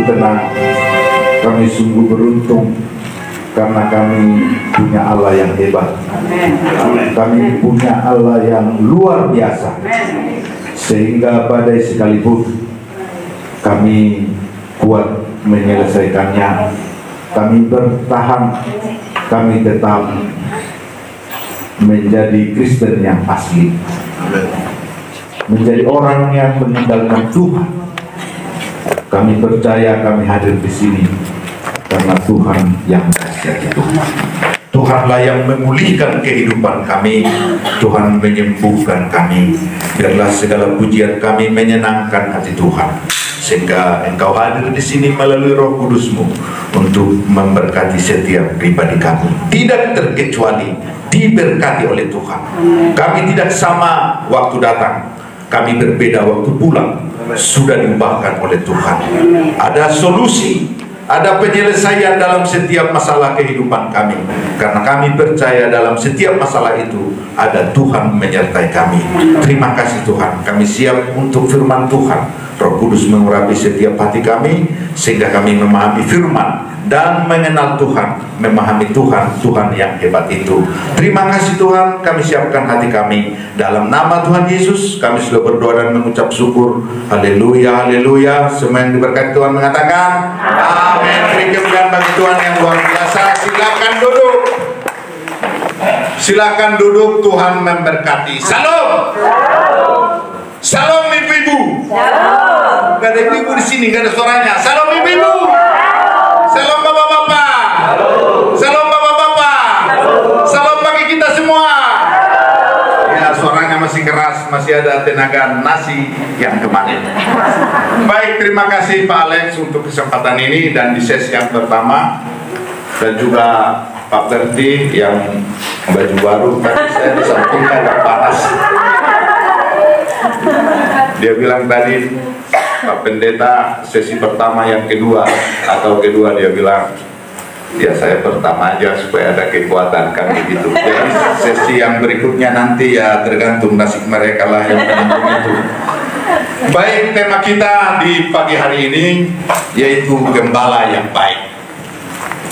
sungguh tenang, kami sungguh beruntung karena kami punya Allah yang hebat. Kami punya Allah yang luar biasa, sehingga badai sekalipun kami kuat menyelesaikannya. Kami bertahan, kami tetap menjadi Kristen yang asli, menjadi orang yang meninggalkan Tuhan. Kami percaya kami hadir di sini karena Tuhan yang dahsyat itu. Tuhanlah yang memulihkan kehidupan kami, Tuhan menyembuhkan kami. Biarlah segala pujian kami menyenangkan hati Tuhan, sehingga Engkau hadir di sini melalui Roh Kudus-Mu untuk memberkati setiap pribadi kami. Tidak terkecuali diberkati oleh Tuhan. Kami tidak sama waktu datang, kami berbeda waktu pulang. Sudah diubahkan oleh Tuhan. Ada solusi, ada penyelesaian dalam setiap masalah kehidupan kami, karena kami percaya dalam setiap masalah itu ada Tuhan menyertai kami. Terima kasih Tuhan. Kami siap untuk firman Tuhan. Roh Kudus mengurapi setiap hati kami, sehingga kami memahami firman dan mengenal Tuhan, memahami Tuhan, Tuhan yang hebat itu. Terima kasih Tuhan. Kami siapkan hati kami dalam nama Tuhan Yesus. Kami sudah berdoa dan mengucap syukur. Haleluya, haleluya. Semua yang diberkati Tuhan mengatakan amin. Beri kemuliaan bagi Tuhan yang luar biasa. Silakan duduk. Silakan duduk. Tuhan memberkati. Salam. Salam ibu-ibu. Shalom. Gak ada ibu-ibu di sini, gak ada suaranya. Salam ibu-ibu. Salam bapak-bapak. Salam bapak-bapak. Salam bagi kita semua. Ya, suaranya masih keras, masih ada tenaga nasi yang kemarin. Baik, terima kasih Pak Alex untuk kesempatan ini dan di sesi yang pertama, dan juga Pak Berti yang baju baru. Tadi saya di sampingnya agak panas. Dia bilang tadi, Pak Pendeta, sesi pertama yang kedua atau kedua, dia bilang ya saya pertama aja supaya ada kekuatan kan begitu. Jadi sesi yang berikutnya nanti ya tergantung nasib mereka lah yang menentukan itu. Baik, tema kita di pagi hari ini yaitu gembala yang baik.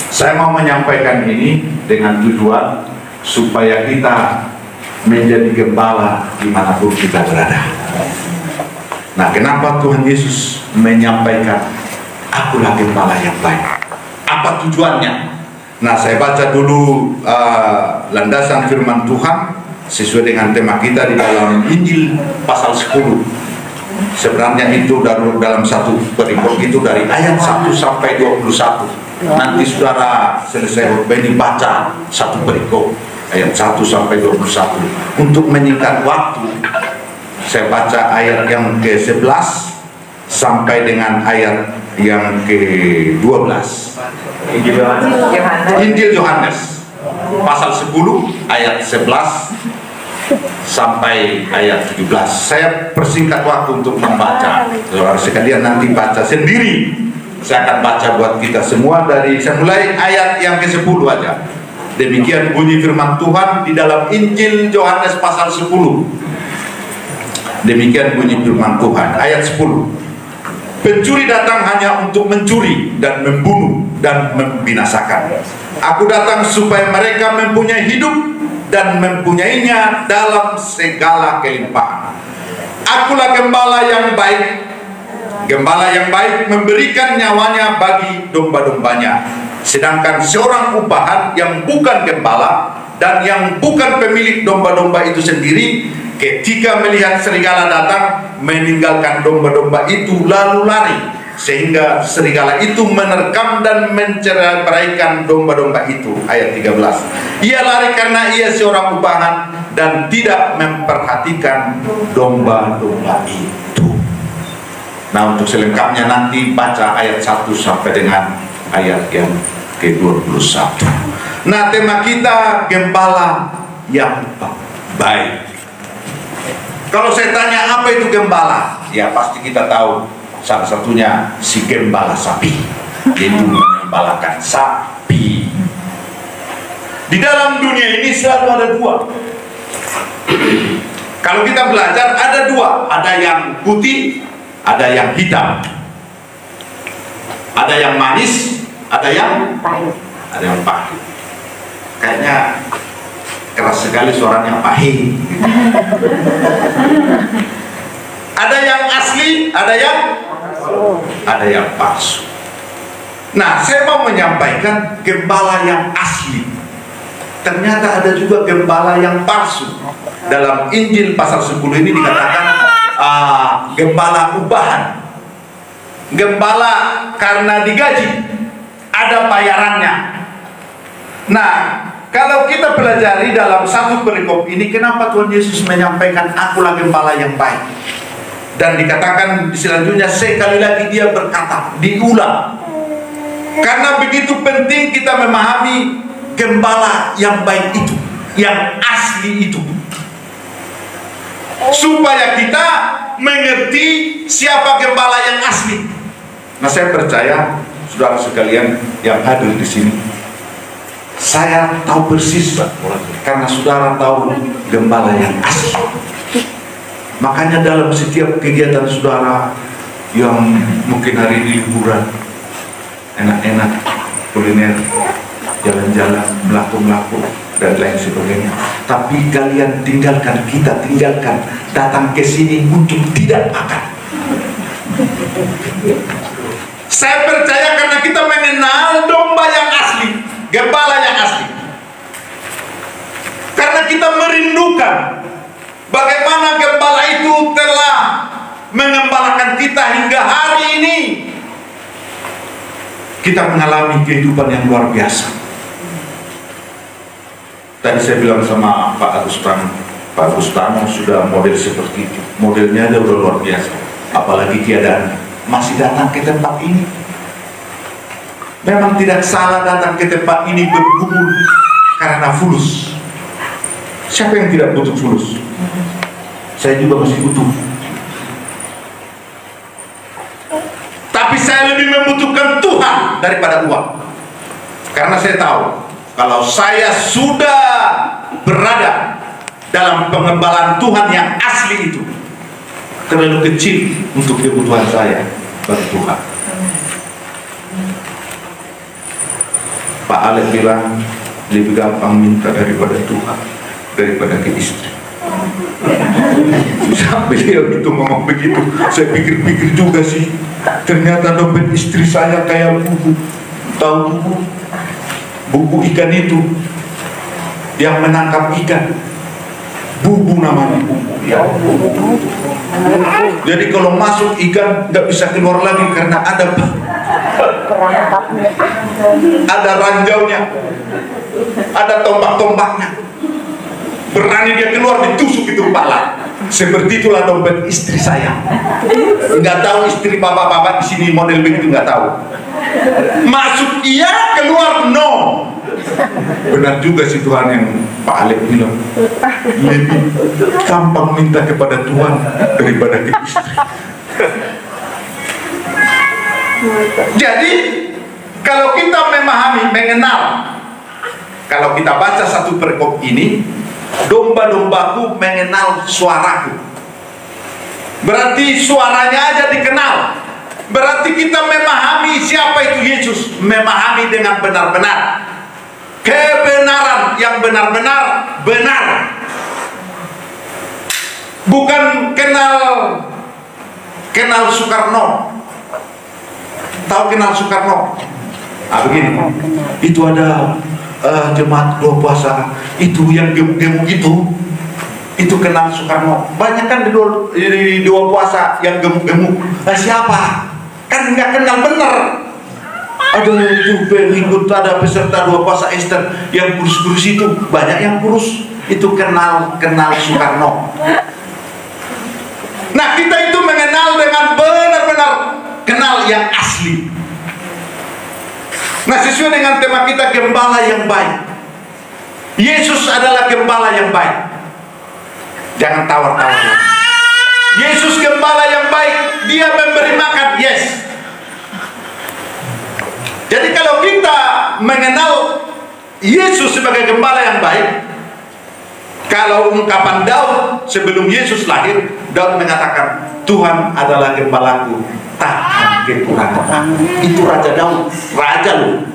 Saya mau menyampaikan ini dengan tujuan supaya kita menjadi gembala dimanapun kita berada. Nah, kenapa Tuhan Yesus menyampaikan akulah gembala yang baik? Apa tujuannya? Nah, saya baca dulu landasan firman Tuhan sesuai dengan tema kita di dalam Injil pasal 10. Sebenarnya itu dalam satu perikop itu dari ayat 1 sampai 21. Nanti saudara selesai khotbah ini baca satu perikop ayat 1 sampai 21 untuk menyingkat waktu. Saya baca ayat yang ke-11 sampai dengan ayat yang ke-12. Injil Yohanes pasal 10 ayat 11 sampai ayat 17. Saya persingkat waktu untuk membaca. Saudara sekalian nanti baca sendiri. Saya akan baca buat kita semua saya mulai ayat yang ke-10 aja. Demikian bunyi firman Tuhan di dalam Injil Yohanes pasal 10. Demikian bunyi firman Tuhan ayat 10. Pencuri datang hanya untuk mencuri dan membunuh dan membinasakan. Aku datang supaya mereka mempunyai hidup dan mempunyainya dalam segala kelimpahan. Akulah gembala yang baik. Gembala yang baik memberikan nyawanya bagi domba-dombanya. Sedangkan seorang upahan yang bukan gembala dan yang bukan pemilik domba-domba itu sendiri, ketika melihat serigala datang, meninggalkan domba-domba itu lalu lari, sehingga serigala itu menerkam dan menceraikan domba-domba itu. Ayat 13. Ia lari karena ia seorang upahan dan tidak memperhatikan domba-domba itu. Nah, untuk selengkapnya nanti baca ayat 1 sampai dengan ayat yang ke-21. Nah, tema kita gembala yang baik. Kalau saya tanya apa itu gembala, ya pasti kita tahu salah satunya si gembala sapi, yaitu mengembalakan sapi. Di dalam dunia ini selalu ada dua. Kalau kita belajar ada dua, ada yang putih, ada yang hitam. Ada yang manis, ada yang pahit. Kayaknya keras sekali suaranya pahit. Ada yang asli, ada yang palsu. Nah, saya mau menyampaikan gembala yang asli. Ternyata ada juga gembala yang palsu. Dalam Injil pasal 10 ini dikatakan gembala ubahan. Gembala karena digaji, ada bayarannya. Nah, kalau kita pelajari dalam satu perikop ini, kenapa Tuhan Yesus menyampaikan akulah gembala yang baik? Dan dikatakan selanjutnya, sekali lagi dia berkata, diulang. Karena begitu penting kita memahami gembala yang baik itu, yang asli itu, supaya kita mengerti siapa gembala yang asli. Nah, saya percaya saudara sekalian yang hadir di sini, saya tahu persis, karena saudara tahu gembala yang asli. Makanya dalam setiap kegiatan saudara yang mungkin hari ini liburan, enak-enak, kuliner, jalan-jalan, melaku-melaku, dan lain sebagainya, tapi kalian tinggalkan, kita tinggalkan, datang ke sini untuk tidak makan. Saya percaya karena kita mengenal domba yang asli, gembala yang asli. Karena kita merindukan bagaimana gembala itu telah mengembalakan kita hingga hari ini. Kita mengalami kehidupan yang luar biasa. Tadi saya bilang sama Pak Agustano sudah model seperti itu. Modelnya udah luar biasa. Apalagi keadaannya masih datang ke tempat ini. Memang tidak salah datang ke tempat ini bergumul karena fulus. Siapa yang tidak butuh fulus? Saya juga masih butuh. Tapi saya lebih membutuhkan Tuhan daripada uang. Karena saya tahu kalau saya sudah berada dalam pengembalaan Tuhan yang asli itu, terlalu kecil untuk kebutuhan saya bagi Tuhan. Pak Alek bilang lebih gampang minta daripada Tuhan, daripada ke istri. Sampai dia gitu ngomong begitu, saya pikir-pikir juga sih, ternyata dompet istri saya kayak buku. Tahu buku ikan itu yang menangkap ikan, bubu namanya, bubu ya. Jadi kalau masuk ikan nggak bisa keluar lagi karena ada ranjaunya, ada tombak-tombaknya. Berani dia keluar, ditusuk itu kepala. Seperti itulah dompet istri saya. Nggak tahu istri bapak-bapak di sini model begitu, nggak tahu. Masuk iya, keluar no. Benar juga sih Tuhan yang Pak Alek bilang, lebih gampang minta kepada Tuhan daripada ke istri. Jadi kalau kita memahami, mengenal, kalau kita baca satu perikop ini, domba-dombaku mengenal suaraku. Berarti suaranya aja dikenal. Berarti kita memahami siapa itu Yesus, memahami dengan benar-benar. Kebenaran yang benar-benar benar. Bukan kenal Soekarno. Tahu kenal Soekarno? Begini, itu ada jemaat dua puasa, itu yang gemuk-gemuk itu kenal Soekarno. Banyak kan di dua puasa yang gemuk-gemuk. Nah, siapa? Kan nggak kenal bener. Ada itu pengikut, ada peserta dua puasa Easter yang kurus-kurus itu, banyak yang kurus. Itu kenal Soekarno. Nah, kita itu mengenal dengan benar-benar kenal yang asli. Nah, sesuai dengan tema kita, gembala yang baik. Yesus adalah gembala yang baik. Jangan tawar-tawar. Yesus gembala yang baik. Dia memberi makan, yes. Jadi kalau kita mengenal Yesus sebagai gembala yang baik, kalau ungkapan Daud sebelum Yesus lahir, Daud mengatakan, Tuhan adalah gembalaku, takkan kekurangan. Itu Raja Daud, raja loh.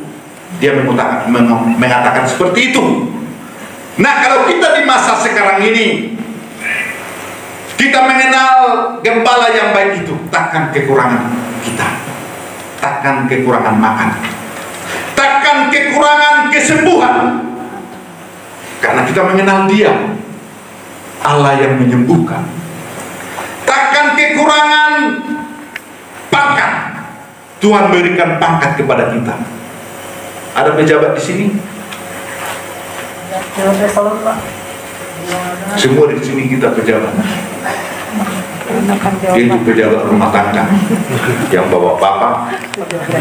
Dia mengatakan seperti itu. Nah, kalau kita di masa sekarang ini, kita mengenal gembala yang baik itu, takkan kekurangan kita, takkan kekurangan makan, takkan kekurangan kesembuhan, karena kita mengenal Dia, Allah yang menyembuhkan. Takkan kekurangan pangkat, Tuhan berikan pangkat kepada kita. Ada pejabat di sini? Semua di sini kita pejabat. Itu pejabat rumah tangga, yang bapak-bapak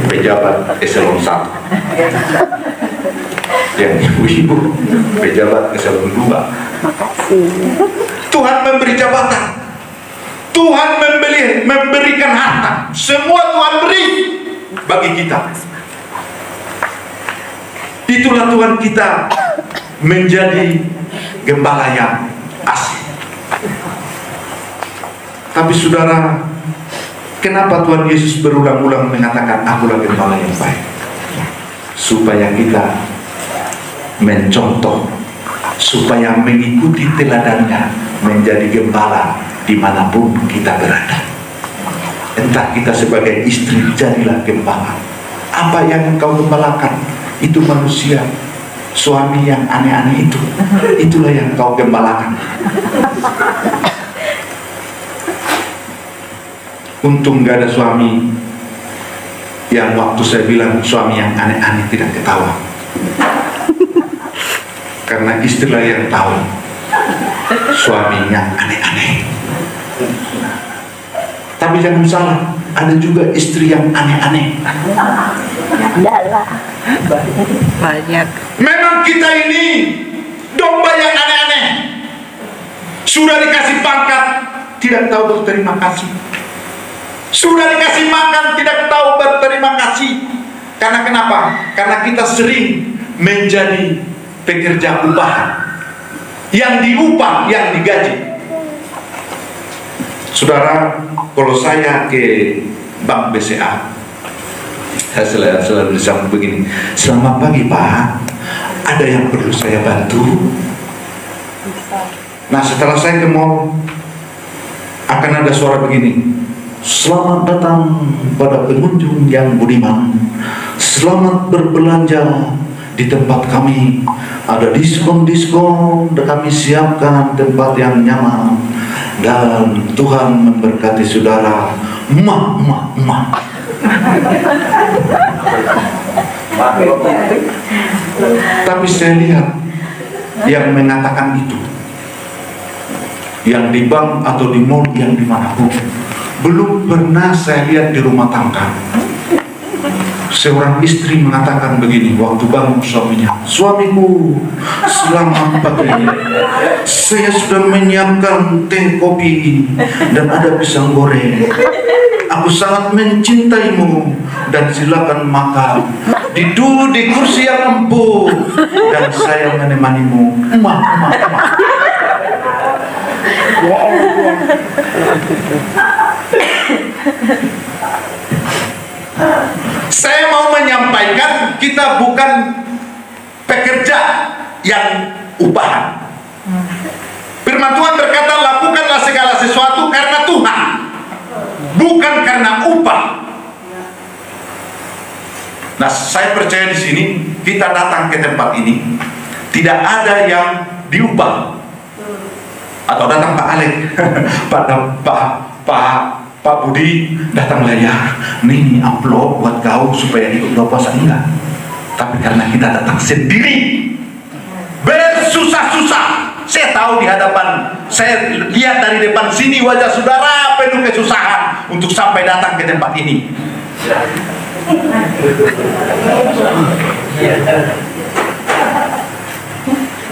pejabat eselon 1, yang ibu-ibu pejabat eselon 2. Tuhan memberi jabatan, Tuhan memberikan harta, semua Tuhan beri bagi kita. Itulah Tuhan kita menjadi gembala yang asli. Tapi saudara, kenapa Tuhan Yesus berulang-ulang mengatakan akulah gembala yang baik? Supaya kita mencontoh, supaya mengikuti teladannya, menjadi gembala dimanapun kita berada. Entah kita sebagai istri, jadilah gembala. Apa yang engkau gembalakan itu manusia, suami yang aneh-aneh itu, itulah yang kau gembalakan. Untung gak ada suami yang waktu saya bilang suami yang aneh-aneh tidak ketawa, karena istrilah yang tahu suami yang aneh-aneh. Tapi jangan salah, ada juga istri yang aneh-aneh. Banyak. Memang kita ini domba yang aneh-aneh. Sudah dikasih pangkat, tidak tahu berterima kasih. Sudah dikasih makan, tidak tahu berterima kasih. Karena kenapa? Karena kita sering menjadi pekerja upahan, yang diupah, yang digaji. Saudara, kalau saya ke Bank BCA, saya selalu disambut begini, selamat pagi Pak, ada yang perlu saya bantu? Nah, setelah saya ke mall, akan ada suara begini, selamat datang pada pengunjung yang budiman, selamat berbelanja di tempat kami, ada diskon-diskon, dan kami siapkan tempat yang nyaman, dan Tuhan memberkati saudara. Tapi saya lihat yang mengatakan itu, yang di bank atau di mall, yang dimanapun, belum pernah saya lihat di rumah tangga seorang istri mengatakan begini waktu bangun suaminya, suamiku selamat pagi, saya sudah menyiapkan teh kopi dan ada pisang goreng, aku sangat mencintaimu dan silakan makan, duduk di kursi yang empuk dan saya menemanimu. Saya mau menyampaikan kita bukan pekerja yang upahan. Firman Tuhan berkata, lakukanlah segala sesuatu karena Tuhan, bukan karena upah. Nah, saya percaya di sini kita datang ke tempat ini tidak ada yang diupah. Atau datang Pak Alek, Pak Budi, datanglah ya, nih amplop buat kau supaya ikut doa puasa, enggak. Tapi karena kita datang sendiri, bersusah-susah. Saya tahu di hadapan, saya lihat dari depan sini wajah saudara penuh kesusahan untuk sampai datang ke tempat ini.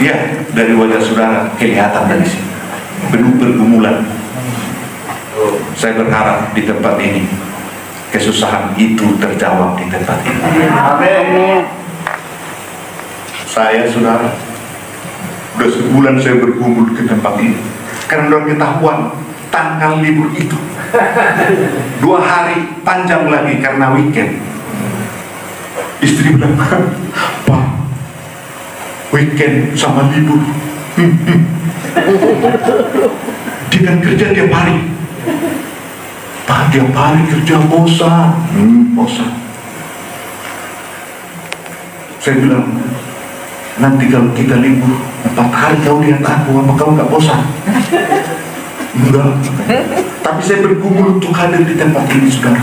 Ya, dari wajah saudara kelihatan dari sini penuh pergumulan. Saya berharap di tempat ini kesusahan itu terjawab di tempat ini. Amin. Saya saudara, udah sebulan saya berkumpul ke tempat ini karena udah ketahuan tanggal libur itu 2 hari panjang lagi karena weekend. Istri bilang, Pak, weekend sama libur. Dia kan kerja tiap hari. Pak, tiap hari kerja bosan. Bosan. Saya bilang, nanti kalau kita libur 4 hari kau lihat aku, apa kau nggak bosan? Enggak. Tapi saya bergumul untuk hadir di tempat ini, saudara.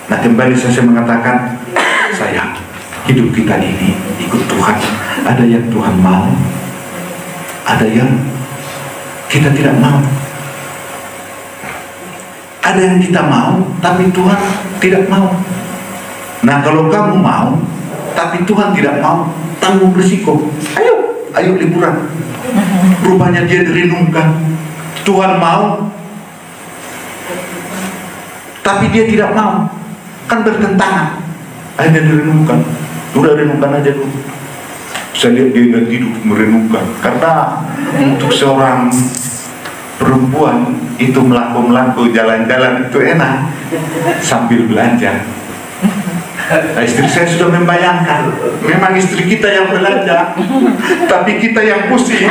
Nah, kembali saya mengatakan, sayang, hidup kita ini ikut Tuhan. Ada yang Tuhan mau, ada yang kita tidak mau. Ada yang kita mau, tapi Tuhan tidak mau. Nah, kalau kamu mau, tapi Tuhan tidak mau, tanggung risiko. Ayo liburan. Rupanya dia direnungkan. Tuhan mau, tapi dia tidak mau, kan bertentangan. Akhirnya direnungkan. Udah renungkan aja dulu. Saya lihat dia nggak hidup merenungkan, karena untuk seorang perempuan itu melaku jalan-jalan itu enak sambil belanja. Nah, istri saya sudah membayangkan, memang istri kita yang belanja, tapi kita yang pusing.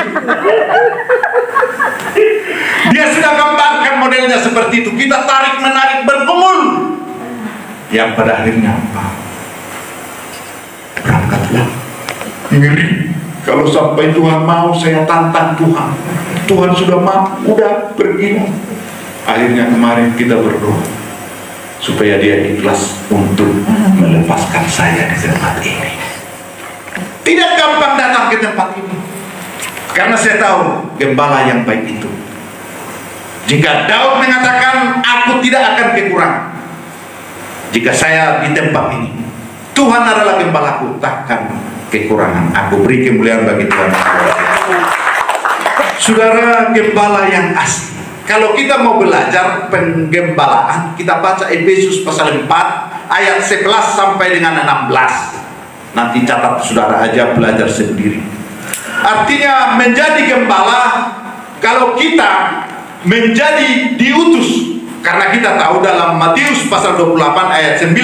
Dia sudah gambarkan modelnya seperti itu. Kita tarik menarik bergumul. Yang pada akhirnya apa? Berangkatlah. Ngeri. Kalau sampai Tuhan mau, saya tantang Tuhan. Tuhan sudah mau, udah pergi. Akhirnya kemarin kita berdoa supaya dia ikhlas untuk melepaskan saya di tempat ini. Tidak gampang datang ke tempat ini, karena saya tahu gembala yang baik itu. Jika Daud mengatakan, aku tidak akan kekurangan jika saya di tempat ini, Tuhan adalah gembalaku, takkan kekurangan. Aku beri kemuliaan bagi Tuhan. Saudara, gembala yang asli. Kalau kita mau belajar penggembalaan, kita baca Efesus pasal 4 ayat 11 sampai dengan 16. Nanti catat saudara aja, belajar sendiri. Artinya menjadi gembala, kalau kita menjadi diutus, karena kita tahu dalam Matius pasal 28 ayat 19,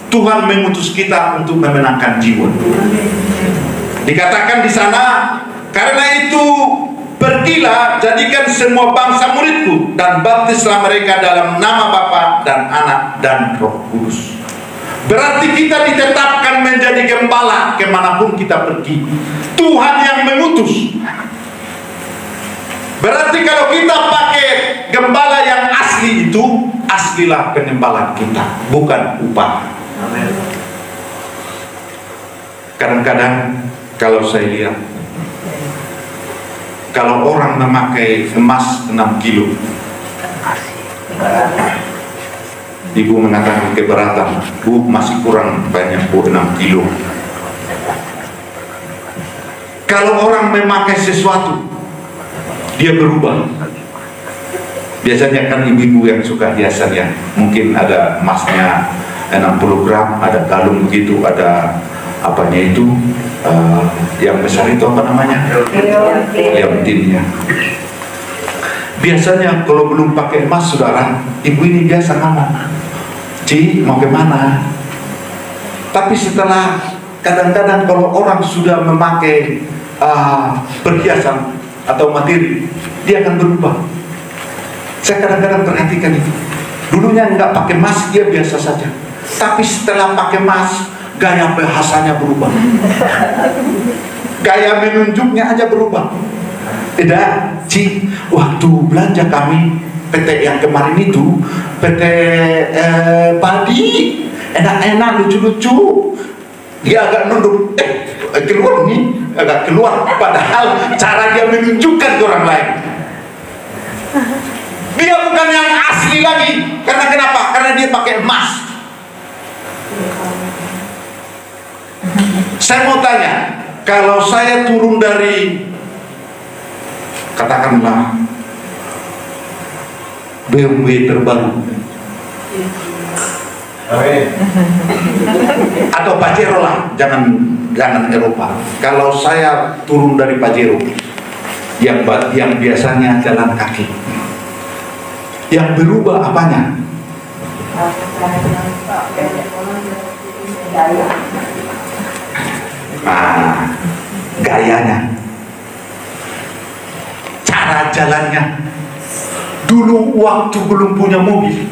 Tuhan mengutus kita untuk memenangkan jiwa. Dikatakan di sana, karena itu pergilah, jadikan semua bangsa muridku, dan baptislah mereka dalam nama Bapa dan Anak dan Roh Kudus. Berarti kita ditetapkan menjadi gembala kemanapun kita pergi. Tuhan yang mengutus. Berarti kalau kita pakai gembala yang asli itu, aslilah pengembalaan kita, bukan upah. Kadang-kadang kalau saya lihat, kalau orang memakai emas 6 kilo, ibu mengatakan keberatan, bu masih kurang banyak bu 6 kilo. Kalau orang memakai sesuatu, dia berubah. Biasanya kan ibu-ibu yang suka hiasan ya, mungkin ada emasnya 60 gram, ada kalung begitu, ada apanya itu, yang besar itu apa namanya? Leontinnya. Biasanya kalau belum pakai emas, saudara, ibu ini biasa ngomong, Ci, mau kemana? Tapi setelah, kadang-kadang kalau orang sudah memakai perhiasan atau materi, dia akan berubah. Saya kadang-kadang perhatikan itu. Dulunya nggak pakai emas, dia biasa saja. Tapi setelah pakai emas, gaya bahasanya berubah. Gaya menunjuknya aja berubah. Beda, Ci, waktu belanja kami PT yang kemarin itu, PT padi, enak-enak, lucu-lucu. Dia agak nunduk, keluar nih, agak keluar. Padahal cara dia menunjukkan ke orang lain, dia bukan yang asli lagi. Karena kenapa? Karena dia pakai emas. Saya mau tanya, kalau saya turun dari, katakanlah BMW terbaru atau Pajero lah, jangan Eropa. Kalau saya turun dari Pajero yang biasanya jalan kaki, Yang berubah apanya? Gayanya, cara jalannya. Dulu waktu belum punya mobil,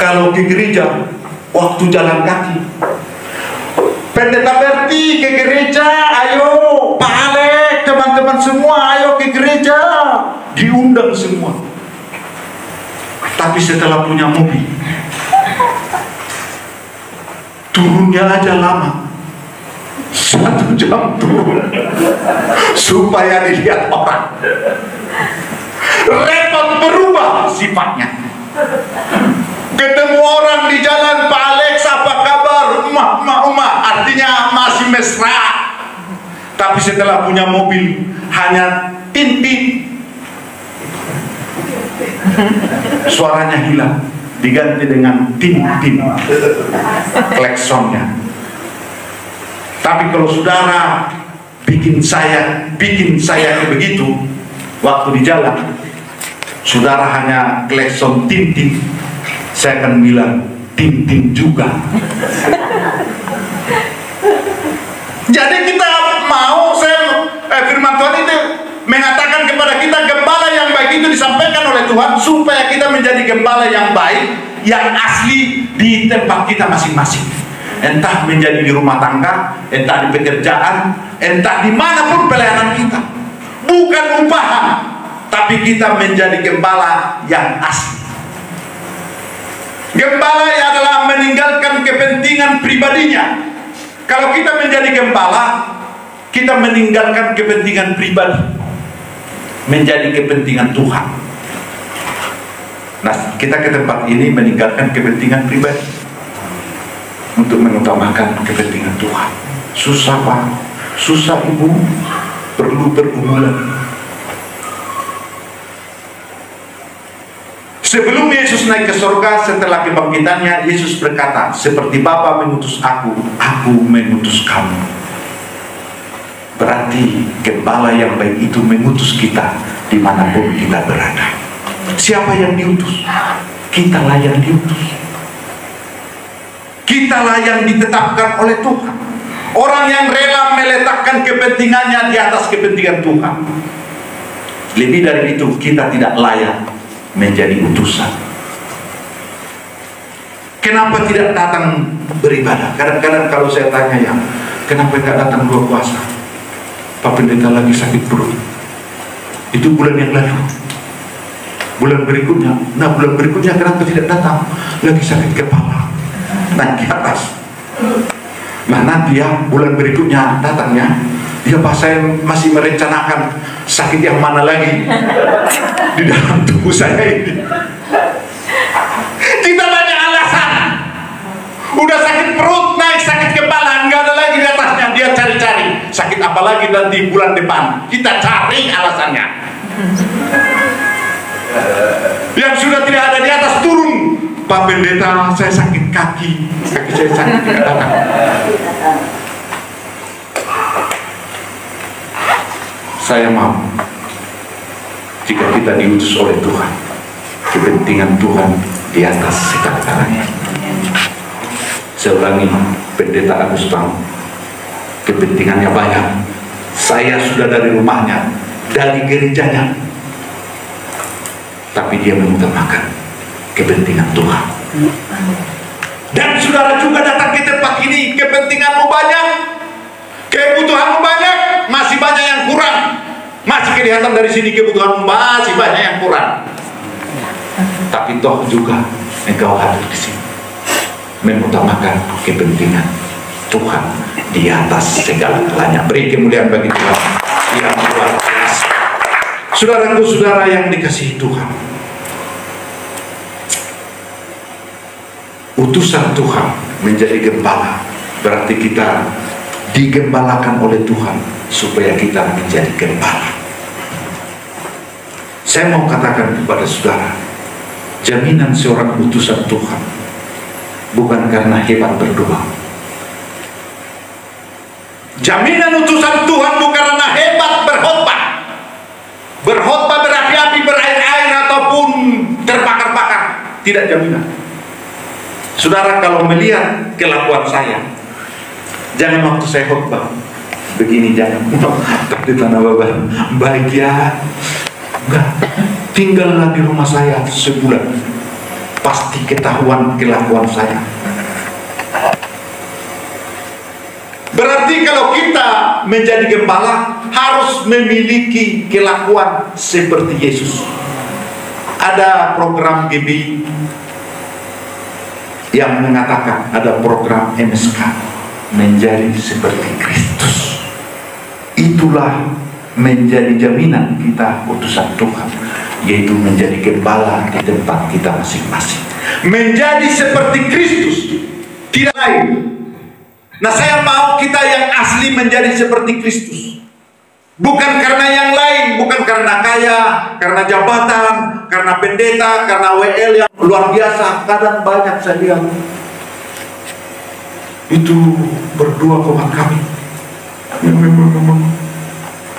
kalau ke gereja, waktu jalan kaki, pendeta Berti ke gereja, ayo Pak Alek, teman-teman semua, ayo ke gereja, diundang semua. Tapi setelah punya mobil, turunnya aja lama, 1 jam turun, supaya dilihat orang. Repot, berubah sifatnya. Ketemu orang di jalan, Pak Alex apa kabar, umah, artinya masih mesra. Tapi setelah punya mobil, hanya tin-tin, suaranya hilang, diganti dengan tin-tin, klaksonnya. Tapi kalau saudara bikin saya begitu, waktu di jalan, saudara hanya klakson tin-tin, saya akan bilang tin-tin juga. Jadi kita mau, firman Tuhan itu mengatakan kepada kita, gembala yang baik itu disampaikan oleh Tuhan supaya kita menjadi gembala yang baik, yang asli di tempat kita masing-masing. Entah menjadi di rumah tangga, entah di pekerjaan, entah dimanapun pelayanan kita. Bukan upahan, tapi kita menjadi gembala yang asli. Gembala adalah meninggalkan kepentingan pribadinya. Kalau kita menjadi gembala, kita meninggalkan kepentingan pribadi, menjadi kepentingan Tuhan. Nah, kita ke tempat ini meninggalkan kepentingan pribadi untuk mengutamakan kepentingan Tuhan. Susah Pak, susah Ibu, perlu pergumulan. Sebelum Yesus naik ke surga, setelah kebangkitannya, Yesus berkata, seperti Bapa mengutus aku mengutus kamu. Berarti gembala yang baik itu mengutus kita dimanapun kita berada. Siapa yang diutus? Kitalah yang diutus. Kitalah yang ditetapkan oleh Tuhan. Orang yang rela meletakkan kepentingannya di atas kepentingan Tuhan. Lebih dari itu, kita tidak layak menjadi utusan. Kenapa tidak datang beribadah? Kadang-kadang kalau saya tanya, ya, kenapa tidak datang doa puasa? Pak Pendeta lagi sakit perut. Itu bulan yang lalu. Bulan berikutnya, bulan berikutnya kenapa tidak datang? Lagi sakit kepala. Naik ke atas. Nah nanti ya, bulan berikutnya datangnya, ya Pak, saya masih merencanakan sakit yang mana lagi di dalam tubuh saya ini. Kita banyak alasan. Udah sakit perut, naik sakit kepala, nggak ada lagi di atasnya. Dia cari-cari sakit apa lagi nanti bulan depan. Kita cari alasannya. Yang sudah tidak ada di atas turun. Pak Pendeta, saya sakit kaki saya sakit tidak datang. Saya mau, jika kita diutus oleh Tuhan, kepentingan Tuhan di atas segala-galanya. Saya ulangi, Pendeta Agus Bang, kepentingannya banyak. Saya sudah dari rumahnya, dari gerejanya, tapi dia mengutamakan kepentingan Tuhan. Dan saudara juga datang ke tempat ini, kepentinganmu banyak, kebutuhanmu banyak, masih banyak yang kurang. Masih kelihatan dari sini kebutuhanmu masih banyak yang kurang. Tapi toh juga engkau hadir di sini mengutamakan kepentingan Tuhan di atas segala-galanya. Beri kemuliaan bagi Tuhan yang luar biasa. Saudaraku, saudara yang dikasihi Tuhan, utusan Tuhan menjadi gembala berarti kita digembalakan oleh Tuhan supaya kita menjadi gembala. Saya mau katakan kepada saudara, jaminan seorang utusan Tuhan bukan karena hebat berdoa. Jaminan utusan Tuhan bukan karena hebat berkhotbah berapi-api, berair-air, ataupun tidak jaminan. Saudara, kalau melihat kelakuan saya, jangan waktu saya khotbah begini, jangan di tanah Bapak baik ya, enggak, tinggallah di rumah saya sebulan, pasti ketahuan kelakuan saya. Berarti kalau kita menjadi gembala harus memiliki kelakuan seperti Yesus. Ada program GBI yang mengatakan, ada program MSK, menjadi seperti Kristus. Itulah menjadi jaminan kita utusan Tuhan, yaitu menjadi gembala di tempat kita masing-masing. Menjadi seperti Kristus, tidak lain. Nah, saya mau kita yang asli menjadi seperti Kristus. Bukan karena yang lain, bukan karena kaya, karena jabatan, karena pendeta, karena WL yang luar biasa. Kadang banyak saya lihat itu berdua komat kami,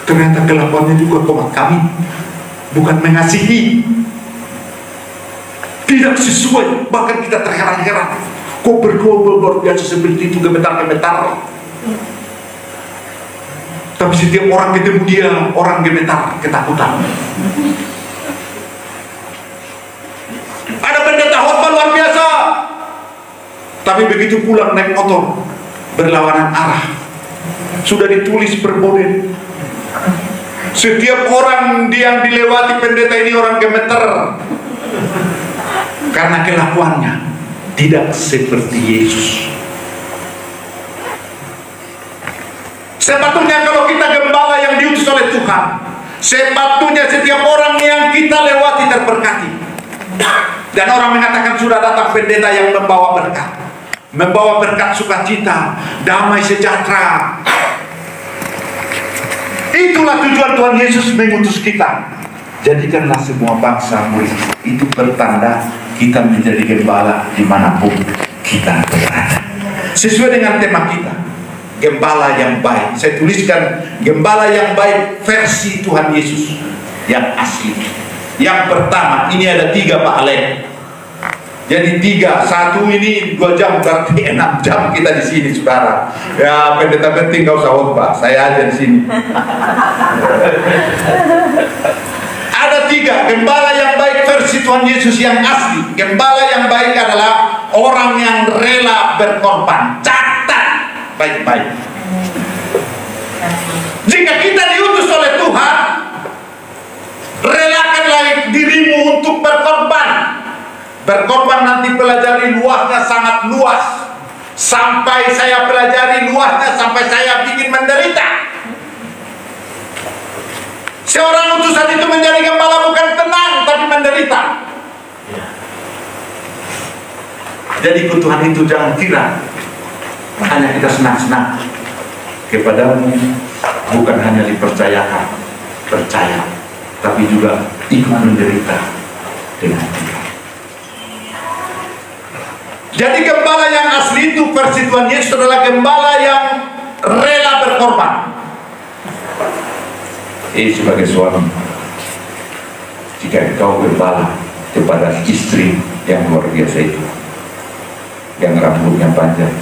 ternyata kelakuannya juga komat kami, bukan mengasihi, tidak sesuai. Bahkan kita terheran-heran, kok berdua luar biasa seperti itu, gemetar-gemetar. Tapi setiap orang ketemu dia, orang gemetar, ketakutan. Ada pendeta khotbah luar biasa, tapi begitu pulang naik motor berlawanan arah, sudah ditulis berbodem. Setiap orang yang dilewati pendeta ini orang gemeter, karena kelakuannya tidak seperti Yesus. Sepatutnya kalau kita gembala yang diutus oleh Tuhan, sepatutnya setiap orang yang kita lewati terberkati. Dan orang mengatakan sudah datang pendeta yang membawa berkat, membawa berkat sukacita, damai sejahtera. Itulah tujuan Tuhan Yesus mengutus kita. Jadikanlah semua bangsa murid. Itu pertanda kita menjadi gembala dimanapun kita berada. Sesuai dengan tema kita, gembala yang baik. Saya tuliskan gembala yang baik versi Tuhan Yesus yang asli. Yang pertama, ini ada 3 Pak Alek. Jadi 3, 1 ini 2 jam, berarti 6 jam kita di sini, saudara. Ya, pendeta penting gak usah khotbah, saya aja di sini. Ada 3, gembala yang baik versi Tuhan Yesus yang asli. Gembala yang baik adalah orang yang rela berkorban. Catat baik-baik. Jika kita diutus oleh Tuhan, relakanlah dirimu untuk berkorban. Berkorban nanti pelajari luasnya, sangat luas. Sampai saya pelajari luasnya, sampai saya bikin menderita. Seorang utusan itu menjadi gembala bukan tenang, tapi menderita. Jadi ikut Tuhan itu jangan kira hanya kita senang-senang. Kepadamu bukan hanya dipercayakan, percaya, tapi juga ikut menderita dengan Tuhan. Jadi gembala yang asli itu versi Tuhan Yesus adalah gembala yang rela berkorban. Sebagai suami, jika engkau gembala kepada istri yang luar biasa itu, yang rambutnya panjang,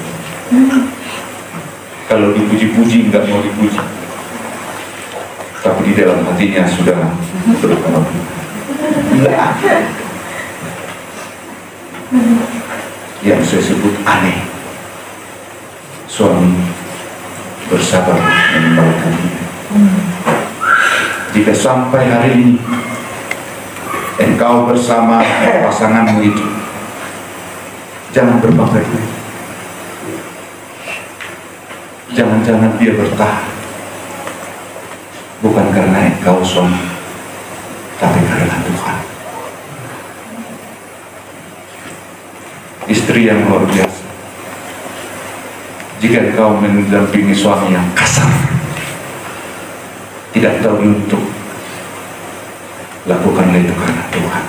kalau dipuji-puji enggak mau dipuji, tapi di dalam hatinya sudah berkorban. Yang saya sebut aneh, suami bersabar meninggalkan dia. Jika sampai hari ini engkau bersama pasanganmu itu, jangan berbangga diri. Jangan-jangan dia bertahan bukan karena engkau suami, tapi karena Tuhan. Istri yang luar biasa, jika engkau mendampingi suami yang kasar, tidak tahu untuk lakukanlah itu karena Tuhan.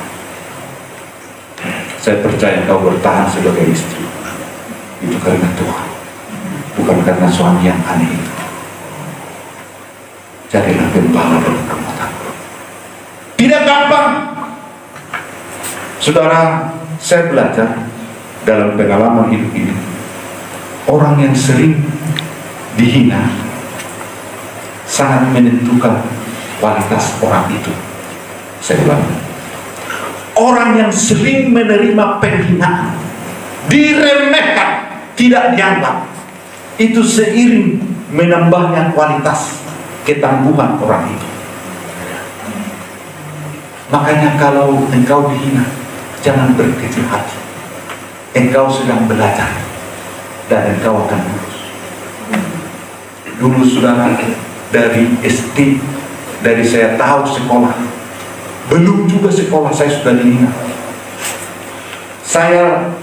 Saya percaya engkau bertahan sebagai istri itu karena Tuhan, bukan karena suami yang aneh itu. Jadilah gembala dalam rumah tangga. Tidak gampang, saudara. saya belajar dalam pengalaman hidup ini, orang yang sering dihina sangat menentukan kualitas orang itu. Saya bilang, orang yang sering menerima penghinaan, diremehkan, tidak dianggap, itu seiring menambahnya kualitas ketangguhan orang itu. Makanya kalau engkau dihina, jangan berkecil hati. Engkau sedang belajar dan engkau akan lulus. Dulu saudara, dari SD, dari saya tahu sekolah, belum juga sekolah saya sudah dihina.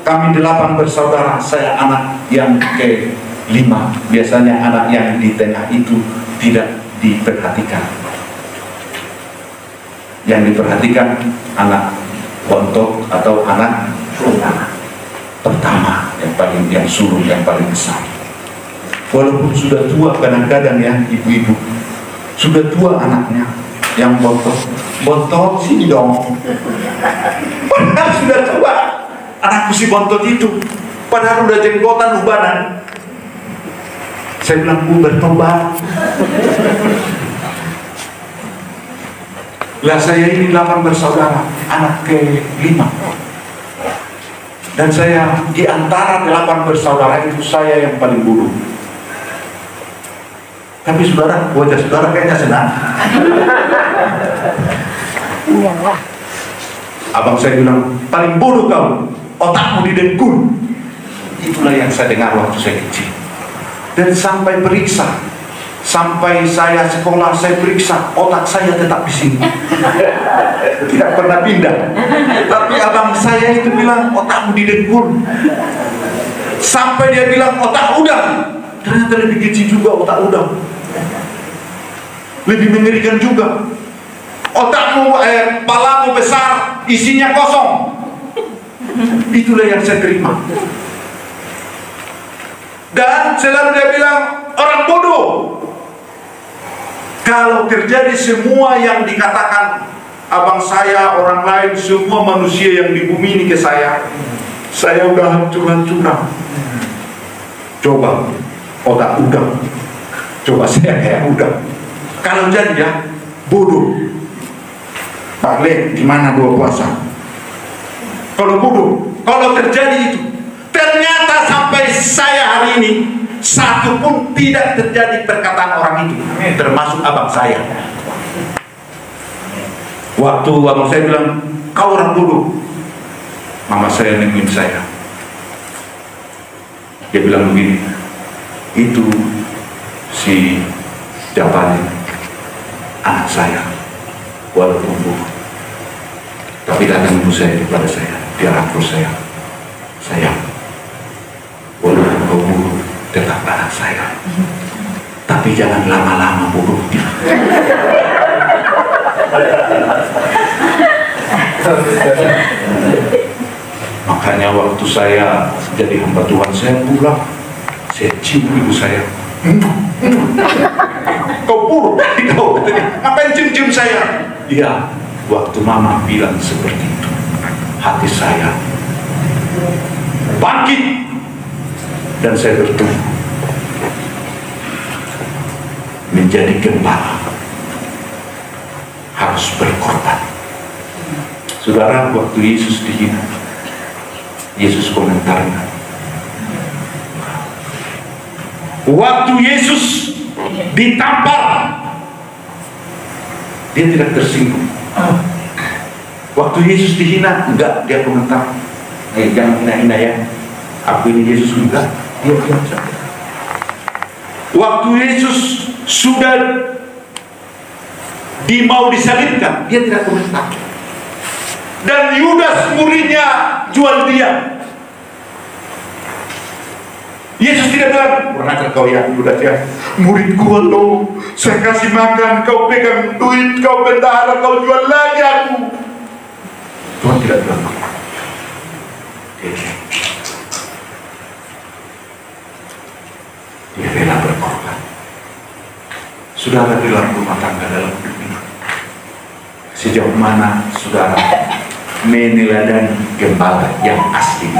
Kami 8 bersaudara, saya anak yang ke-5. Biasanya anak yang di tengah itu tidak diperhatikan. Yang diperhatikan anak bontot atau anak pertama, yang sulung, yang paling besar. Walaupun sudah tua, kadang-kadang ya ibu-ibu sudah tua anaknya yang bontot sini dong. Padahal sudah tua, anakku si bontot itu, padahal udah jenggotan ubanan. Saya bilang, bertobat. Lah saya ini 8 bersaudara, anak ke-5. Dan saya di antara 8 bersaudara itu, saya yang paling bodoh. Tapi saudara, wajah saudara kayaknya senang. Abang saya bilang, paling bodoh kau, otakmu didengkul. Itulah yang saya dengar waktu saya kecil. Dan sampai periksa, sampai saya sekolah, saya periksa, otak saya tetap di sini. Tidak pernah pindah. Tapi abang saya itu bilang, otakmu didengkul. Sampai dia bilang, otak udang. Ternyata lebih kecil juga otak udang. Lebih mengerikan juga. Otakmu, palamu besar, isinya kosong. Itulah yang saya terima. Dan selalu dia bilang, orang bodoh. Kalau terjadi semua yang dikatakan abang saya, orang lain, semua manusia yang di bumi ini ke saya udah hancur-hancuran. Coba otak udang, coba saya kayak udang. Kalau jadi ya, bodoh. Pak Le, gimana 2 puasa? Kalau bodoh, kalau terjadi itu, ternyata sampai saya hari ini, satu pun tidak terjadi perkataan orang itu, termasuk abang saya. Waktu abang saya bilang, kau orang bodoh, mama saya nemuin saya. Dia bilang begini, itu si Jabalin, anak saya, walaupun bodoh, tapi datang ibu saya kepada saya, dia rangkul saya, sayang, walaupun kau bodoh, tetap anak saya, tapi jangan lama-lama bodohnya. Makanya waktu saya jadi hamba Tuhan, saya pulang, saya cium ibu saya. Kau buruk, kau katanya, ngapain cium-cium saya? Iya, waktu mama bilang seperti itu, hati saya bangkit dan saya bertumbuh menjadi gembala, harus berkorban. Saudara, waktu Yesus dihina, Yesus komentarnya, waktu Yesus ditampar, dia tidak tersinggung. Waktu Yesus dihina, enggak, dia komentar, jangan hina-hina ya, aku ini Yesus, enggak, dia bilang saja. Waktu Yesus sudah mau disalibkan, dia tidak komentar. Dan Yudas muridnya jual dia, Yesus tidak bilang, kurang ajar kau ya Yudas ya, muridku lo, saya kasih makan, kau pegang duit, kau bendahara, kau jual lagi aku. Tuhan tidak bilang dia rela berkorban. Saudara, di dalam rumah tangga, dalam hidup ini, sejauh mana saudara meneladani gembala yang asli.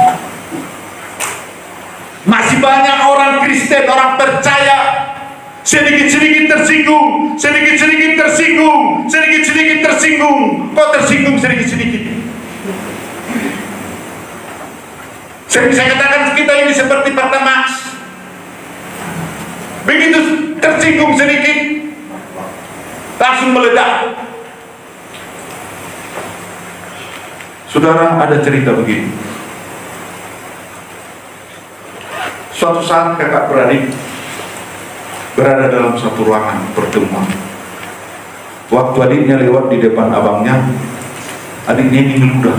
Masih banyak orang Kristen, orang percaya sedikit-sedikit tersinggung, sedikit-sedikit tersinggung, sedikit-sedikit tersinggung. Kok tersinggung sedikit-sedikit? Saya bisa katakan kita ini seperti Pertamax. Begitu tersinggung sedikit, langsung meledak. Saudara, ada cerita begini. Suatu saat kakak beradik berada dalam satu ruangan pertemuan. Waktu adiknya lewat di depan abangnya, adiknya ini meludah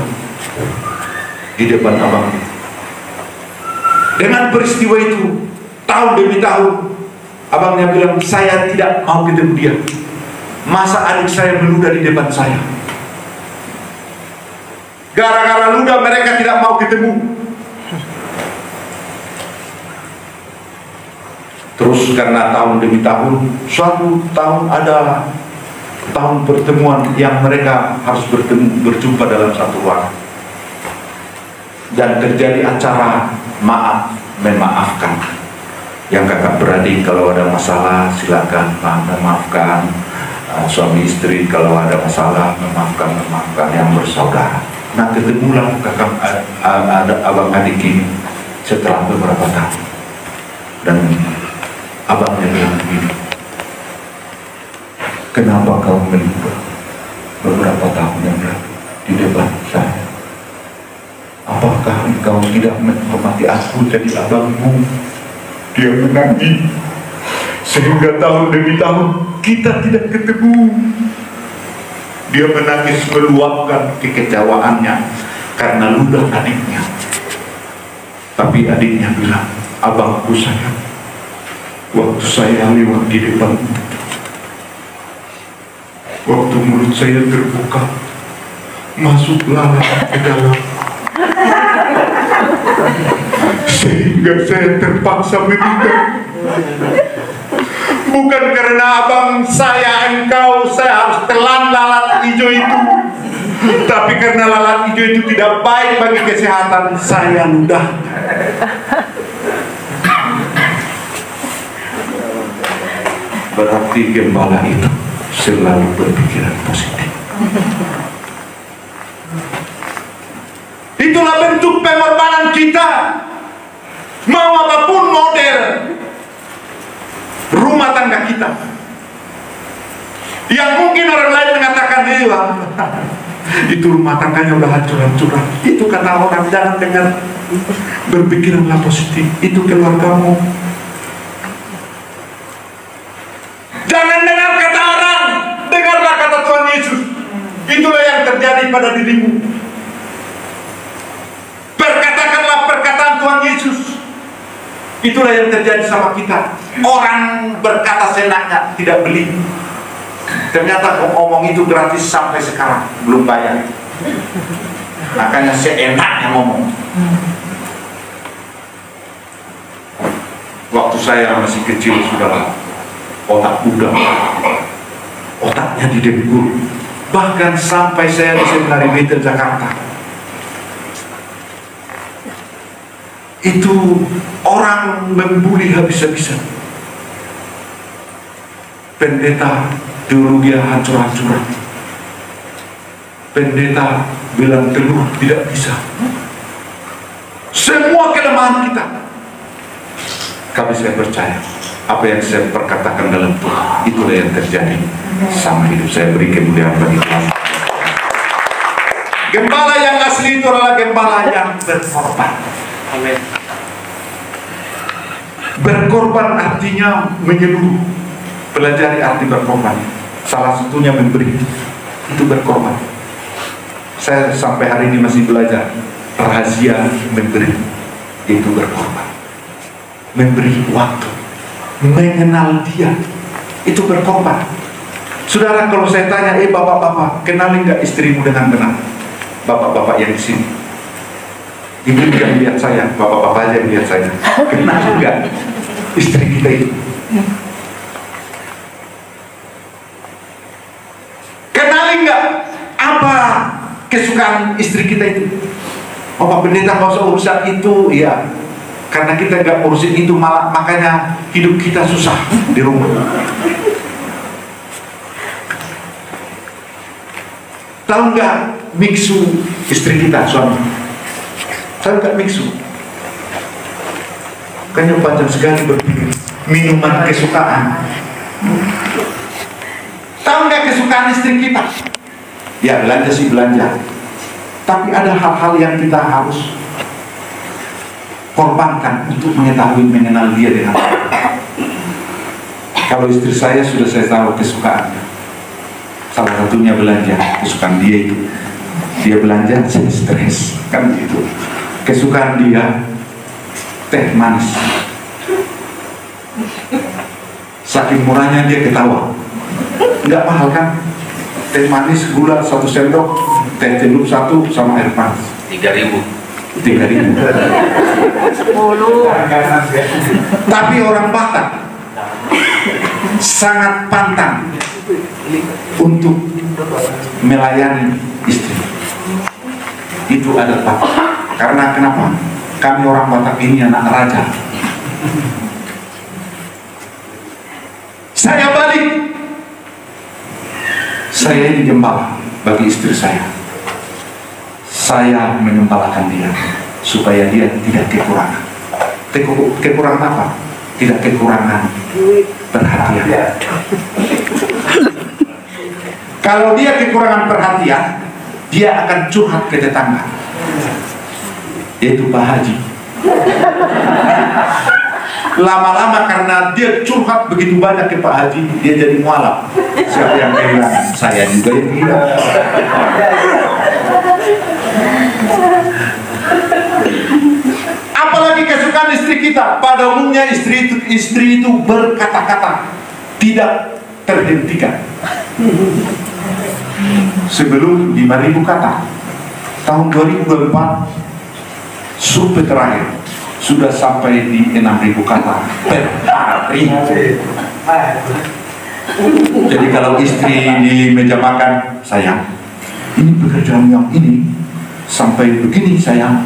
di depan abangnya. Dengan peristiwa itu, tahun demi tahun, abangnya bilang, saya tidak mau ketemu dia. Masa adik saya meludah di depan saya? Gara-gara ludah mereka tidak mau ketemu. Terus karena tahun demi tahun, suatu tahun ada tahun pertemuan yang mereka harus berjumpa dalam satu ruangan. Dan terjadi acara maaf memaafkan. Yang kakak beradik kalau ada masalah silakan memaafkan. Suami istri kalau ada masalah memaafkan yang bersaudara. Nah, ketemulah kakak ada abang adik ini setelah beberapa tahun. Dan abangnya bilang begini, kenapa kau meludah beberapa tahun yang lalu di depan saya? Apakah engkau tidak menghormati aku jadi abangmu? Dia menangis sehingga tahun demi tahun kita tidak ketemu. Dia menangis meluapkan kekecewaannya karena ludah adiknya. Tapi adiknya bilang, abangku sayang, waktu saya lewat di depan, waktu mulut saya terbuka, masuklah ke dalam, sehingga saya terpaksa meminta. Bukan karena abang saya engkau saya harus telan lalat hijau itu, tapi karena lalat hijau itu tidak baik bagi kesehatan saya ludah. Berarti gembala itu selalu berpikiran positif. Itulah bentuk pengorbanan kita. Mau apapun model rumah tangga kita, yang mungkin orang lain mengatakan, itu rumah tangganya udah hancur-hancuran. Itu kata orang, jangan dengar, berpikiranlah positif. Itu keluargamu. Jangan dengar kata orang, dengarlah kata Tuhan Yesus. Itulah yang terjadi pada dirimu. Perkatakanlah perkataan Tuhan Yesus. Itulah yang terjadi sama kita. Orang berkata seenaknya, tidak beli. Ternyata ngomong itu gratis sampai sekarang, belum bayar. Makanya seenaknya ngomong. Waktu saya masih kecil, saudara, otak muda, otaknya didengkur. Bahkan sampai saya di Seminari Betel Jakarta, itu orang membuli habis-habisan. Pendeta teologi hancur-hancuran. Pendeta bilang telur tidak bisa. Semua kelemahan kita. Tapi saya percaya apa yang saya perkatakan dalam Tuhan, itulah yang terjadi sama hidup saya. Beri kemuliaan bagi Tuhan. Gembala yang asli itu adalah gembala yang berkorban. Amin. Berkorban artinya menyeluruh. Pelajari arti berkorban. Salah satunya memberi. Itu berkorban. Saya sampai hari ini masih belajar rahasia memberi. Itu berkorban. Memberi waktu, mengenal dia, itu berkorban. Saudara, kalau saya tanya, bapak-bapak, kenali nggak istrimu dengan benar? Bapak-bapak yang di sini, ibu yang lihat saya, bapak-bapak aja yang lihat saya, kenal nggak istri kita itu? Kenali nggak apa kesukaan istri kita itu? Oh Pak Pendeta nggak usah urusan itu. Iya, karena kita nggak urusin itu, malah makanya hidup kita susah di rumah. Tahu nggak biksu istri kita, suami? Tahu nggak biksu? Kayaknya panjang sekali berpikir. Minuman kesukaan. Tahu nggak kesukaan istri kita? Ya belanja sih belanja. Tapi ada hal-hal yang kita harus korbankan untuk mengetahui, mengenal dia dengan baik. Kalau istri saya sudah saya tahu kesukaannya. Salah satunya belanja, kesukaan dia itu. Dia belanja, saya stres, kan gitu. Kesukaan dia teh manis. Saking murahnya dia ketawa. Nggak mahal kan? Teh manis, gula 1 sendok, teh celup 1 sama air panas 3.000. 3.000. 10. Tapi orang Batak sangat pantang untuk melayani istri. Itu ada Batak. Karena kenapa? Kami orang Batak ini anak raja. Saya balik. Saya ini gembala bagi istri saya. Saya mengembalakan dia supaya dia tidak kekurangan. Kekurangan apa? Tidak kekurangan perhatian. Kalau dia kekurangan perhatian, dia akan curhat ke tetangga, yaitu Pak Haji. Lama-lama karena dia curhat begitu banyak ke Pak Haji, dia jadi mualaf. Siapa yang kehilangan? Saya juga yang kehilangan. Apalagi kesukaan istri kita. Pada umumnya istri itu berkata-kata, tidak terhentikan. Sebelum 5.000 kata, tahun 2024 survei terakhir sudah sampai di 6.000 kata per hari. Jadi kalau istri di meja makan, sayang, ini pekerjaan yang ini sampai begini sayang,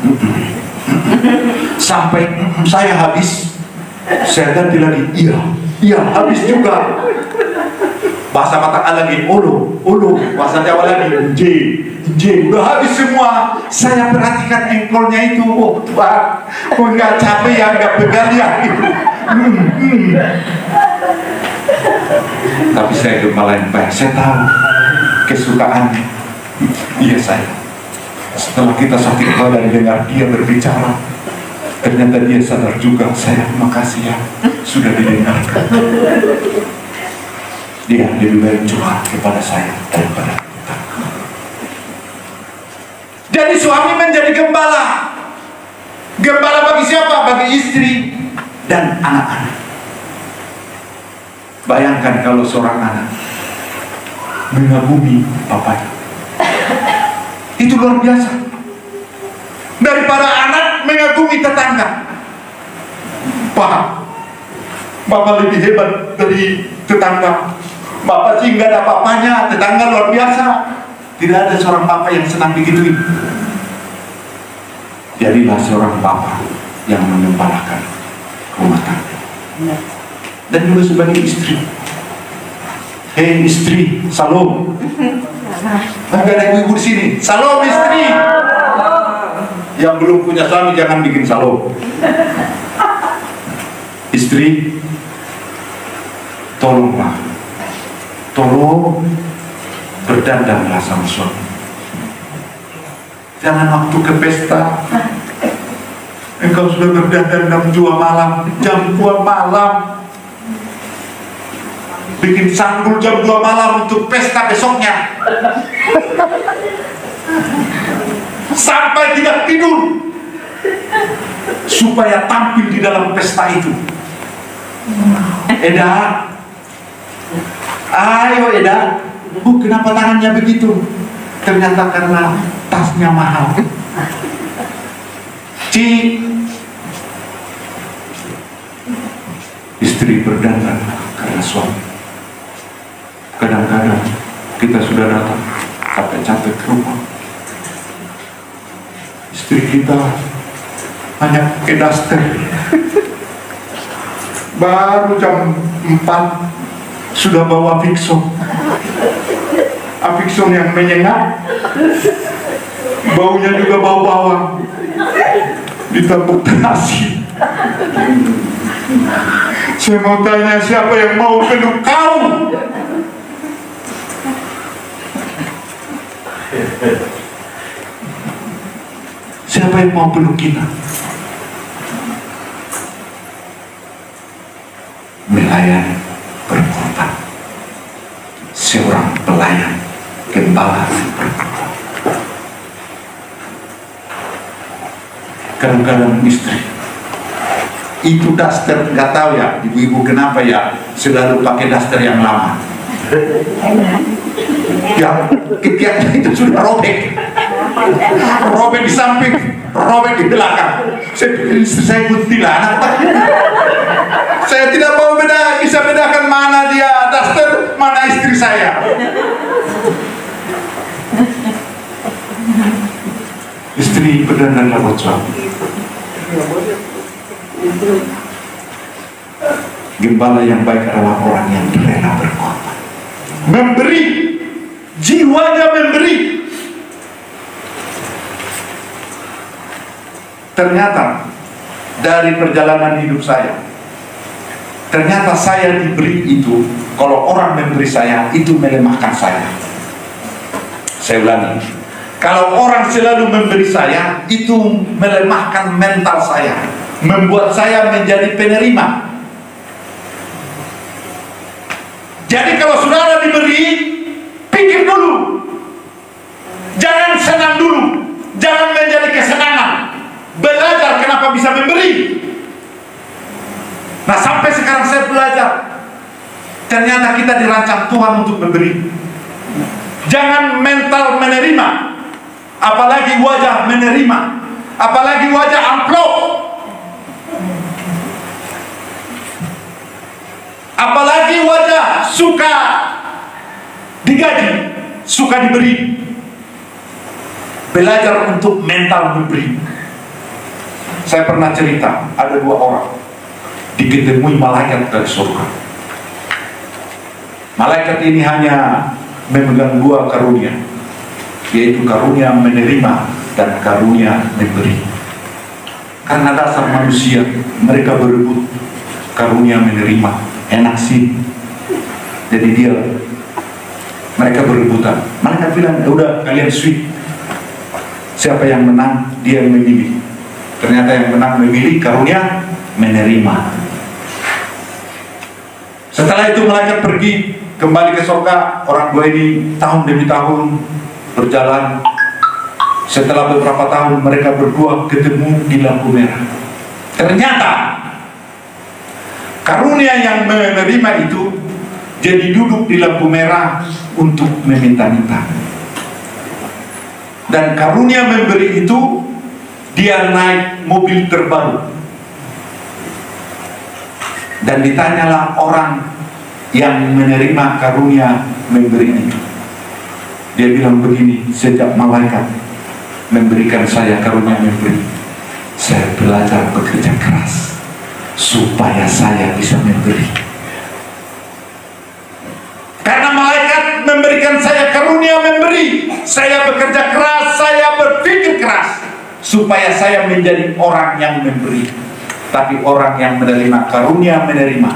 sampai saya habis, saya ganti lagi, iya habis juga. Bahasa Batak lagi, olo, bahasa Jawa lagi, J, udah habis semua. Saya perhatikan engkolnya itu, oh Tuhan, kok nggak capek ya, nggak pegal ya. Tapi saya gembala yang baik, saya tahu kesukaannya. Iya saya. Setelah kita sakit badan dengar dia berbicara, ternyata dia sadar juga, saya makasih ya, sudah didengarkan. Dia lebih baik curhat kepada saya daripada kita. Jadi suami menjadi gembala. Gembala bagi siapa? Bagi istri dan anak-anak. Bayangkan kalau seorang anak mengagumi bapaknya. Itu luar biasa. Daripada anak mengagumi tetangga. Paham? Bapak lebih hebat dari tetangga. Bapak sih nggak ada apa-apanya, tetangga luar biasa. Tidak ada seorang bapak yang senang begituin. Jadilah seorang bapak yang mengembalakan rumah tangga. Dan juga sebagai istri. Hei istri, salam. Nggak ada ibu di sini. Salam istri. Yang belum punya suami jangan bikin salam. Istri, tolonglah. Tolong berdandanlah sama suami. Jangan waktu ke pesta engkau sudah berdandan jam 2 malam, bikin sanggul jam 2 malam untuk pesta besoknya, sampai tidak tidur supaya tampil di dalam pesta itu. Eda, ayo Eda, kenapa tangannya begitu? Ternyata karena tasnya mahal. Istri berdandan karena suami. Kadang-kadang kita sudah datang capek-capek ke rumah, Istri kita hanya pakai daster. Baru jam 4 sudah bawa Vicson. Vicson yang menyengat, baunya juga bau bawang, ditepuk nasi. Saya mau tanya, siapa yang mau peluk kau? Siapa yang mau peluk kita? Melayani berkorban. Seorang pelayan gembala berkorban. Kadang-kadang istri itu daster, nggak tahu ya ibu-ibu kenapa ya selalu pakai daster yang lama. Ya, ketika itu sudah robek di samping, robek di belakang. Saya pikir istri saya kuntilanak. Saya tidak mau bisa bedakan mana dia daster, mana istri saya. Istri berdandan lewat suami. Gembala yang baik adalah orang yang rela berkorban, memberi, jiwanya memberi. Ternyata dari perjalanan hidup saya, ternyata saya diberi itu. Kalau orang memberi saya, itu melemahkan saya. Saya ulangi, kalau orang selalu memberi saya, itu melemahkan mental saya, membuat saya menjadi penerima. Jadi kalau saudara diberi, pikir dulu, jangan senang dulu, jangan menjadi kesenangan. Belajar kenapa bisa memberi. Nah, sampai sekarang saya belajar, ternyata kita dirancang Tuhan untuk memberi. Jangan mental menerima, apalagi wajah menerima, apalagi wajah amplop, apalagi wajah suka digaji, suka diberi. Belajar untuk mental memberi. Saya pernah cerita, ada 2 orang diketemui malaikat dari surga. Malaikat ini hanya memegang 2 karunia, yaitu karunia menerima dan karunia memberi. Karena dasar manusia, mereka berebut karunia menerima. Enak sih, jadi mereka berebutan. Malaikat bilang, udah kalian sweet, siapa yang menang dia yang memilih. Ternyata yang menang memilih karunia menerima. Setelah itu malaikat pergi kembali ke surga. Orang 2 ini tahun demi tahun berjalan. Setelah beberapa tahun mereka berdua ketemu di lampu merah. Ternyata karunia yang menerima itu jadi duduk di lampu merah untuk meminta-minta. Dan karunia memberi itu dia naik mobil terbaru. Dan ditanyalah orang yang menerima karunia memberi itu. Dia bilang begini, sejak malaikat memberikan saya karunia memberi, saya belajar bekerja keras supaya saya bisa memberi. Karena malaikat memberikan saya karunia memberi, saya bekerja keras, saya berpikir keras supaya saya menjadi orang yang memberi. Tapi orang yang menerima karunia menerima,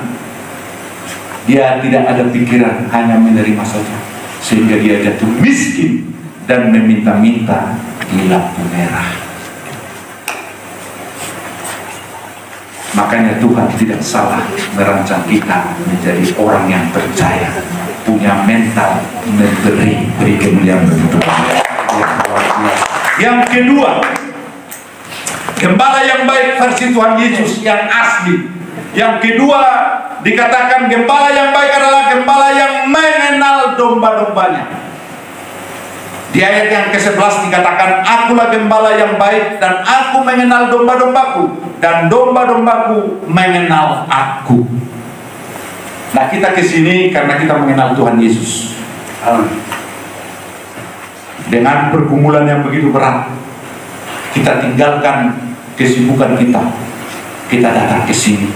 dia tidak ada pikiran, hanya menerima saja, sehingga dia jatuh miskin dan meminta-minta di lampu merah. Makanya Tuhan tidak salah merancang kita menjadi orang yang percaya, punya mental memberi, beri kemuliaan bagi Tuhan. Yang kedua, gembala yang baik versi Tuhan Yesus yang asli. Yang kedua dikatakan gembala yang baik adalah gembala yang mengenal domba-dombanya. Di ayat yang ke-11 dikatakan, akulah gembala yang baik dan aku mengenal domba-dombaku dan domba-dombaku mengenal aku. Nah, kita kesini karena kita mengenal Tuhan Yesus. Dengan pergumulan yang begitu berat, kita tinggalkan kesibukan kita datang ke sini.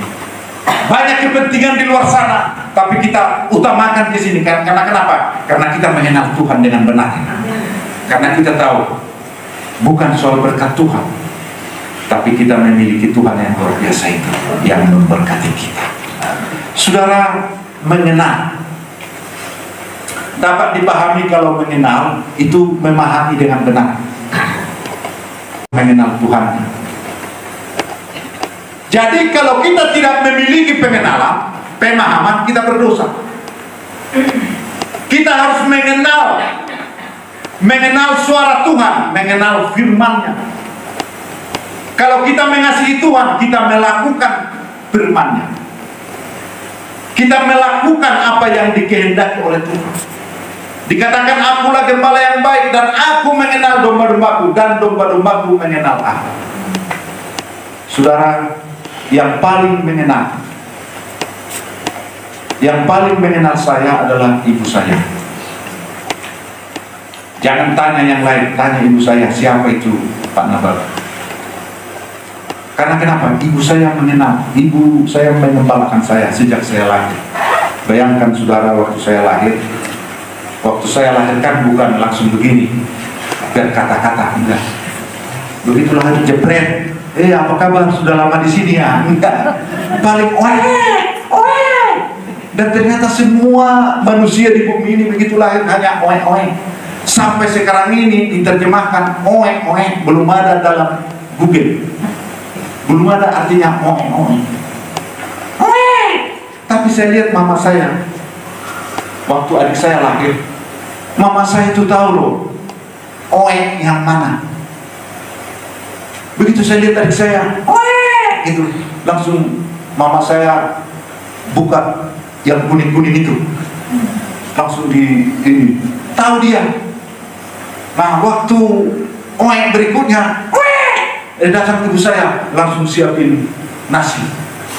Banyak kepentingan di luar sana, tapi kita utamakan ke sini. Karena kenapa? Karena kita mengenal Tuhan dengan benar. Karena kita tahu bukan soal berkat Tuhan, tapi kita memiliki Tuhan yang luar biasa itu, yang memberkati kita. Saudara, mengenal dapat dipahami kalau mengenal itu memahami dengan benar. Mengenal Tuhan. Jadi kalau kita tidak memiliki pengenalan, pemahaman, kita berdosa. Kita harus mengenal suara Tuhan, mengenal firman-Nya. Kalau kita mengasihi Tuhan, kita melakukan firman-Nya. Kita melakukan apa yang dikehendaki oleh Tuhan. Dikatakan, akulah gembala yang baik dan aku mengenal domba-dombaku dan domba-dombaku mengenal aku. Saudara, yang paling mengenal saya adalah ibu saya. Jangan tanya yang lain, tanya ibu saya, siapa itu Pak Nabal. Karena kenapa? Ibu saya mengenal, ibu saya mengembalakan saya sejak saya lahir. Bayangkan saudara, waktu saya lahirkan bukan langsung begini, berkata-kata, enggak. Begitu lahir jepret, apa kabar, sudah lama di sini ya? Enggak. Paling oe. Dan ternyata semua manusia di bumi ini begitu lahir hanya oe. Sampai sekarang ini diterjemahkan oe, belum ada dalam Google. Belum ada artinya oe. Tapi saya lihat mama saya, waktu adik saya lahir, mama saya itu tahu loh, oe yang mana. Begitu saya lihat adik saya, gitu, langsung mama saya buka yang kuning-kuning itu, langsung ini, tahu dia. Nah, waktu oe berikutnya, datang ibu saya, langsung siapin nasi,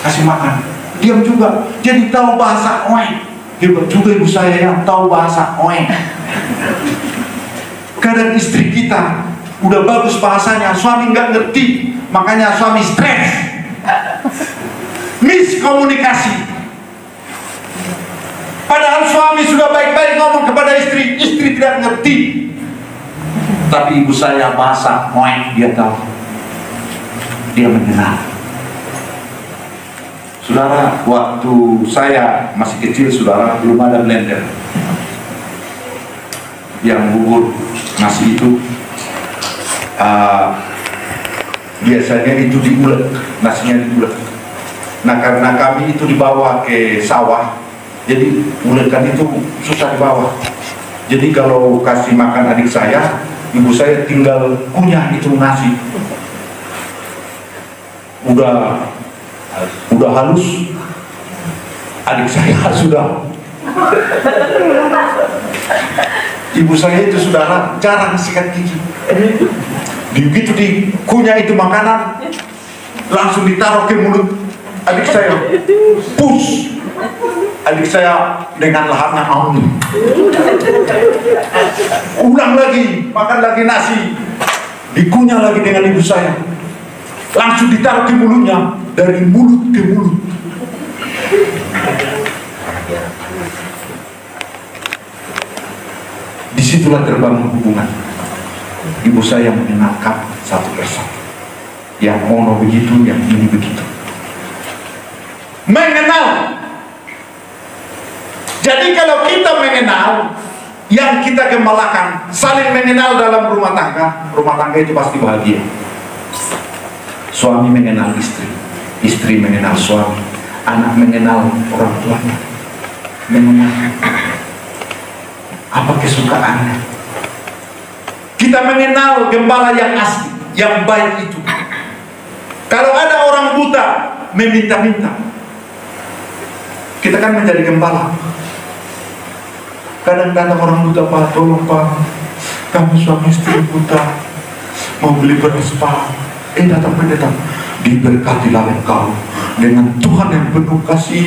kasih makan. Diam juga, jadi tahu bahasa oe. Hebat juga ibu saya yang tahu bahasa oe. Kadang istri kita udah bagus bahasanya, suami nggak ngerti, makanya suami stres, miskomunikasi. Padahal suami sudah baik-baik ngomong kepada istri, istri tidak ngerti. Tapi ibu saya bahasa oe, dia tahu, dia mengenal. Saudara, waktu saya masih kecil, saudara, belum ada blender. Yang bubur nasi itu biasanya itu diulek, nasinya diulek. Nah, karena kami itu dibawa ke sawah, jadi ulekan itu susah dibawa. Jadi kalau kasih makan adik saya, ibu saya tinggal kunyah itu nasi. Udah halus, adik saya sudah. Ibu saya itu saudara jarang sikat gigi. Begitu dikunyah itu makanan, langsung ditaruh ke mulut adik saya. Push. Adik saya dengan lahapnya ulang lagi, makan lagi nasi, dikunyah lagi dengan ibu saya. Langsung ditaruh ke mulutnya, dari mulut ke mulut. Disitulah terbangun hubungan. Ibu saya mengenalkan satu persatu. Yang ono begitu, yang ini begitu. Mengenal. Jadi kalau kita mengenal, yang kita gembalakan, saling mengenal dalam rumah tangga itu pasti bahagia. Suami mengenal istri, istri mengenal suami, anak mengenal orang tuanya, mengenal apa kesukaannya. Kita mengenal gembala yang asli, yang baik itu. Kalau ada orang buta meminta-minta, kita kan menjadi gembala. Kadang-kadang orang buta, Pak, tolong Pak, kami suami istri buta, mau beli beras Pak. Datang pendeta, diberkatilah engkau dengan Tuhan yang penuh kasih,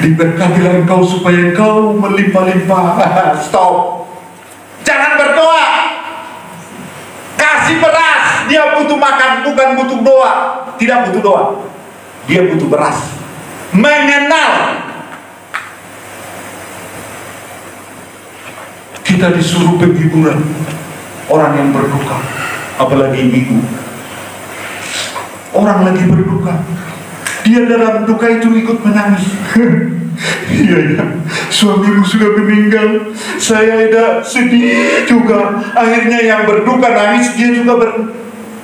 diberkatilah engkau supaya engkau melimpah-limpah. Stop. Jangan berdoa kasih beras, dia butuh makan. butuh doa, tidak butuh doa. Dia butuh beras. Mengenal. Kita disuruh penghiburan orang yang berduka, apalagi ibu. Orang lagi berduka, dia dalam duka itu ikut menangis. Iya ya, suamimu sudah meninggal, saya ada sedih juga. Akhirnya yang berduka nangis, dia juga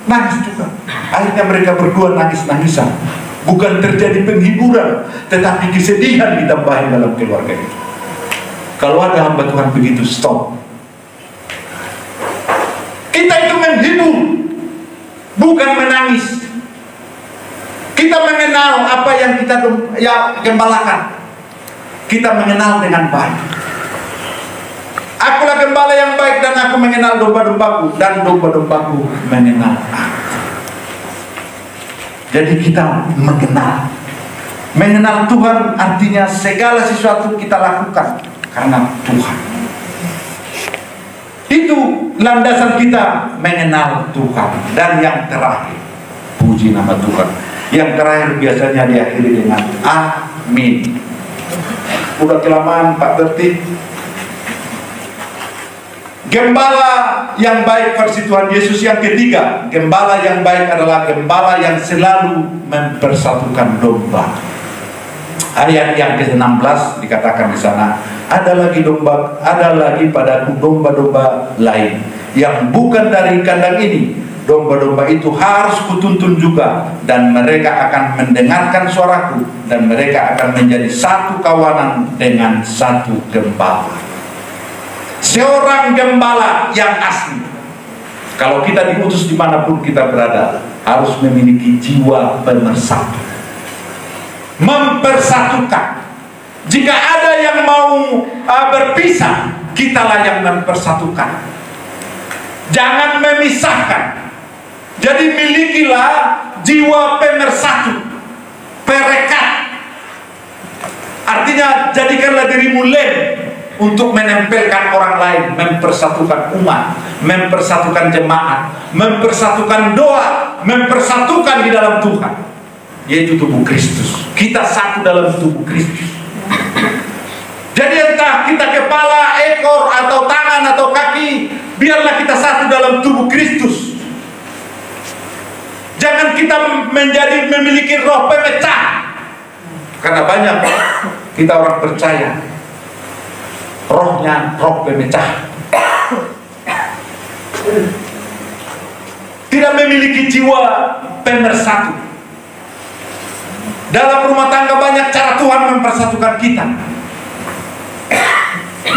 nangis juga. Akhirnya mereka berdua nangis-nangisan. Bukan terjadi penghiburan, tetapi kesedihan ditambahin dalam keluarga itu. Kalau ada hamba Tuhan begitu, stop. Kita itu menghibur, bukan menangis. Kita mengenal apa yang kita gembalakan. Kita mengenal dengan baik. Akulah gembala yang baik dan aku mengenal domba-dombaku, dan domba-dombaku mengenal aku. Jadi kita mengenal. Mengenal Tuhan artinya segala sesuatu kita lakukan karena Tuhan. Itu landasan kita mengenal Tuhan. Dan yang terakhir, puji nama Tuhan, yang terakhir biasanya diakhiri dengan amin. Udah kelamaan Pak Berti. Gembala yang baik versi Tuhan Yesus yang ketiga, gembala yang baik adalah gembala yang selalu mempersatukan domba. Ayat yang ke-16 dikatakan di sana, ada lagi padaku domba-domba lain yang bukan dari kandang ini. Domba-domba itu harus kutuntun juga, dan mereka akan mendengarkan suaraku, dan mereka akan menjadi satu kawanan dengan satu gembala. Seorang gembala yang asli, kalau kita diutus dimanapun kita berada, harus memiliki jiwa pemersatu, mempersatukan. Jika ada yang mau berpisah, kitalah yang mempersatukan. Jangan memisahkan. Jadi milikilah jiwa pemersatu, perekat. Artinya jadikanlah dirimu lem untuk menempelkan orang lain, mempersatukan umat, mempersatukan jemaat, mempersatukan doa, mempersatukan di dalam Tuhan, yaitu tubuh Kristus. Kita satu dalam tubuh Kristus. Jadi entah kita kepala, ekor, atau tangan, atau kaki, biarlah kita satu dalam tubuh Kristus. Jangan kita memiliki roh pemecah. Karena banyak kita orang percaya rohnya roh pemecah, tidak memiliki jiwa pemersatu. Dalam rumah tangga banyak cara Tuhan mempersatukan kita.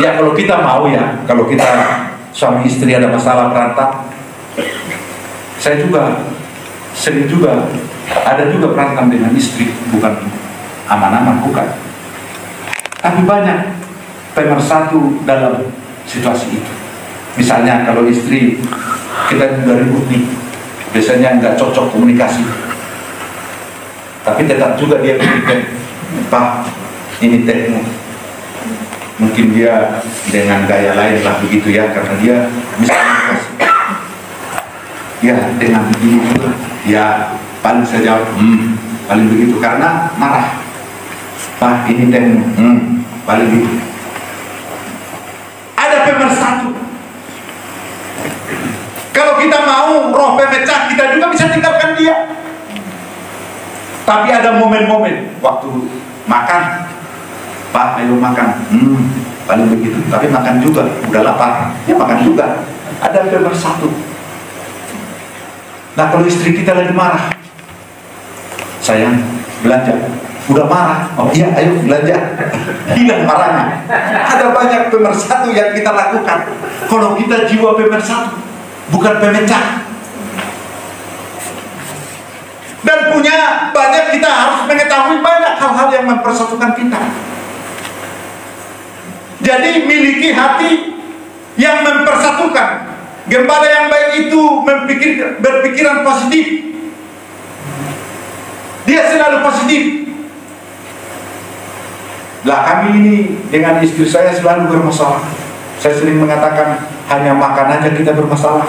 Ya kalau kita mau, ya kalau kita suami istri ada masalah berantem, saya juga sering juga ada juga berantem dengan istri, bukan aman-aman, bukan. Tapi banyak pemersatu dalam situasi itu. Misalnya kalau istri kita juga ribut nih, biasanya nggak cocok komunikasi, tapi tetap juga dia berikan, Pak, ini tehmu. Mungkin dia dengan gaya lain lah begitu ya, karena dia bisa komunikasi. Ya dengan begini juga, ya paling saya jawab, paling begitu, karena marah. Pak, ini tehmu, paling begitu. Ada pemersatu. Kalau kita mau roh pemecah, kita juga bisa tinggalkan dia. Tapi ada momen-momen waktu makan, Pak ayo makan, paling begitu. Tapi makan juga, udah lapar, ya makan juga. Ada pemersatu. Nah kalau istri kita lagi marah, sayang belanja, udah marah, oh iya ayo belanja, hilang marahnya. Ada banyak pemersatu yang kita lakukan kalau kita jiwa pemersatu, bukan pemecah. Dan punya banyak, kita harus mengetahui banyak hal-hal yang mempersatukan kita. Jadi miliki hati yang mempersatukan. Gembala yang baik itu berpikiran positif. Dia selalu positif. Lah kami ini dengan istri saya selalu bermasalah. Saya sering mengatakan hanya makan aja kita bermasalah.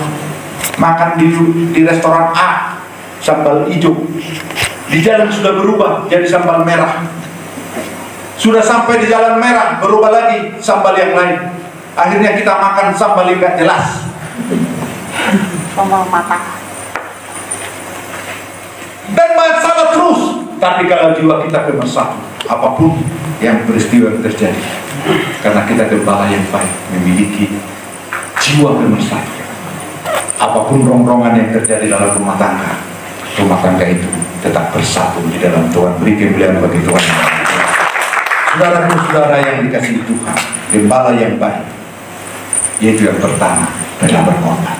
Makan di restoran A, sambal hijau. Di jalan sudah berubah jadi sambal merah. Sudah sampai di jalan merah, berubah lagi sambal yang lain. Akhirnya kita makan sambal yang gak jelas. Sambal mata. Dan masalah terus. Tapi kalau jiwa kita bersatu, apapun yang peristiwa yang terjadi, karena kita gembala yang baik, memiliki jiwa bersatu. Apapun rongrongan yang terjadi dalam rumah tangga itu tetap bersatu di dalam Tuhan. Beri kemuliaan bagi Tuhan. Saudara-saudara yang dikasihi Tuhan, gembala yang baik, yaitu yang pertama adalah berkorban,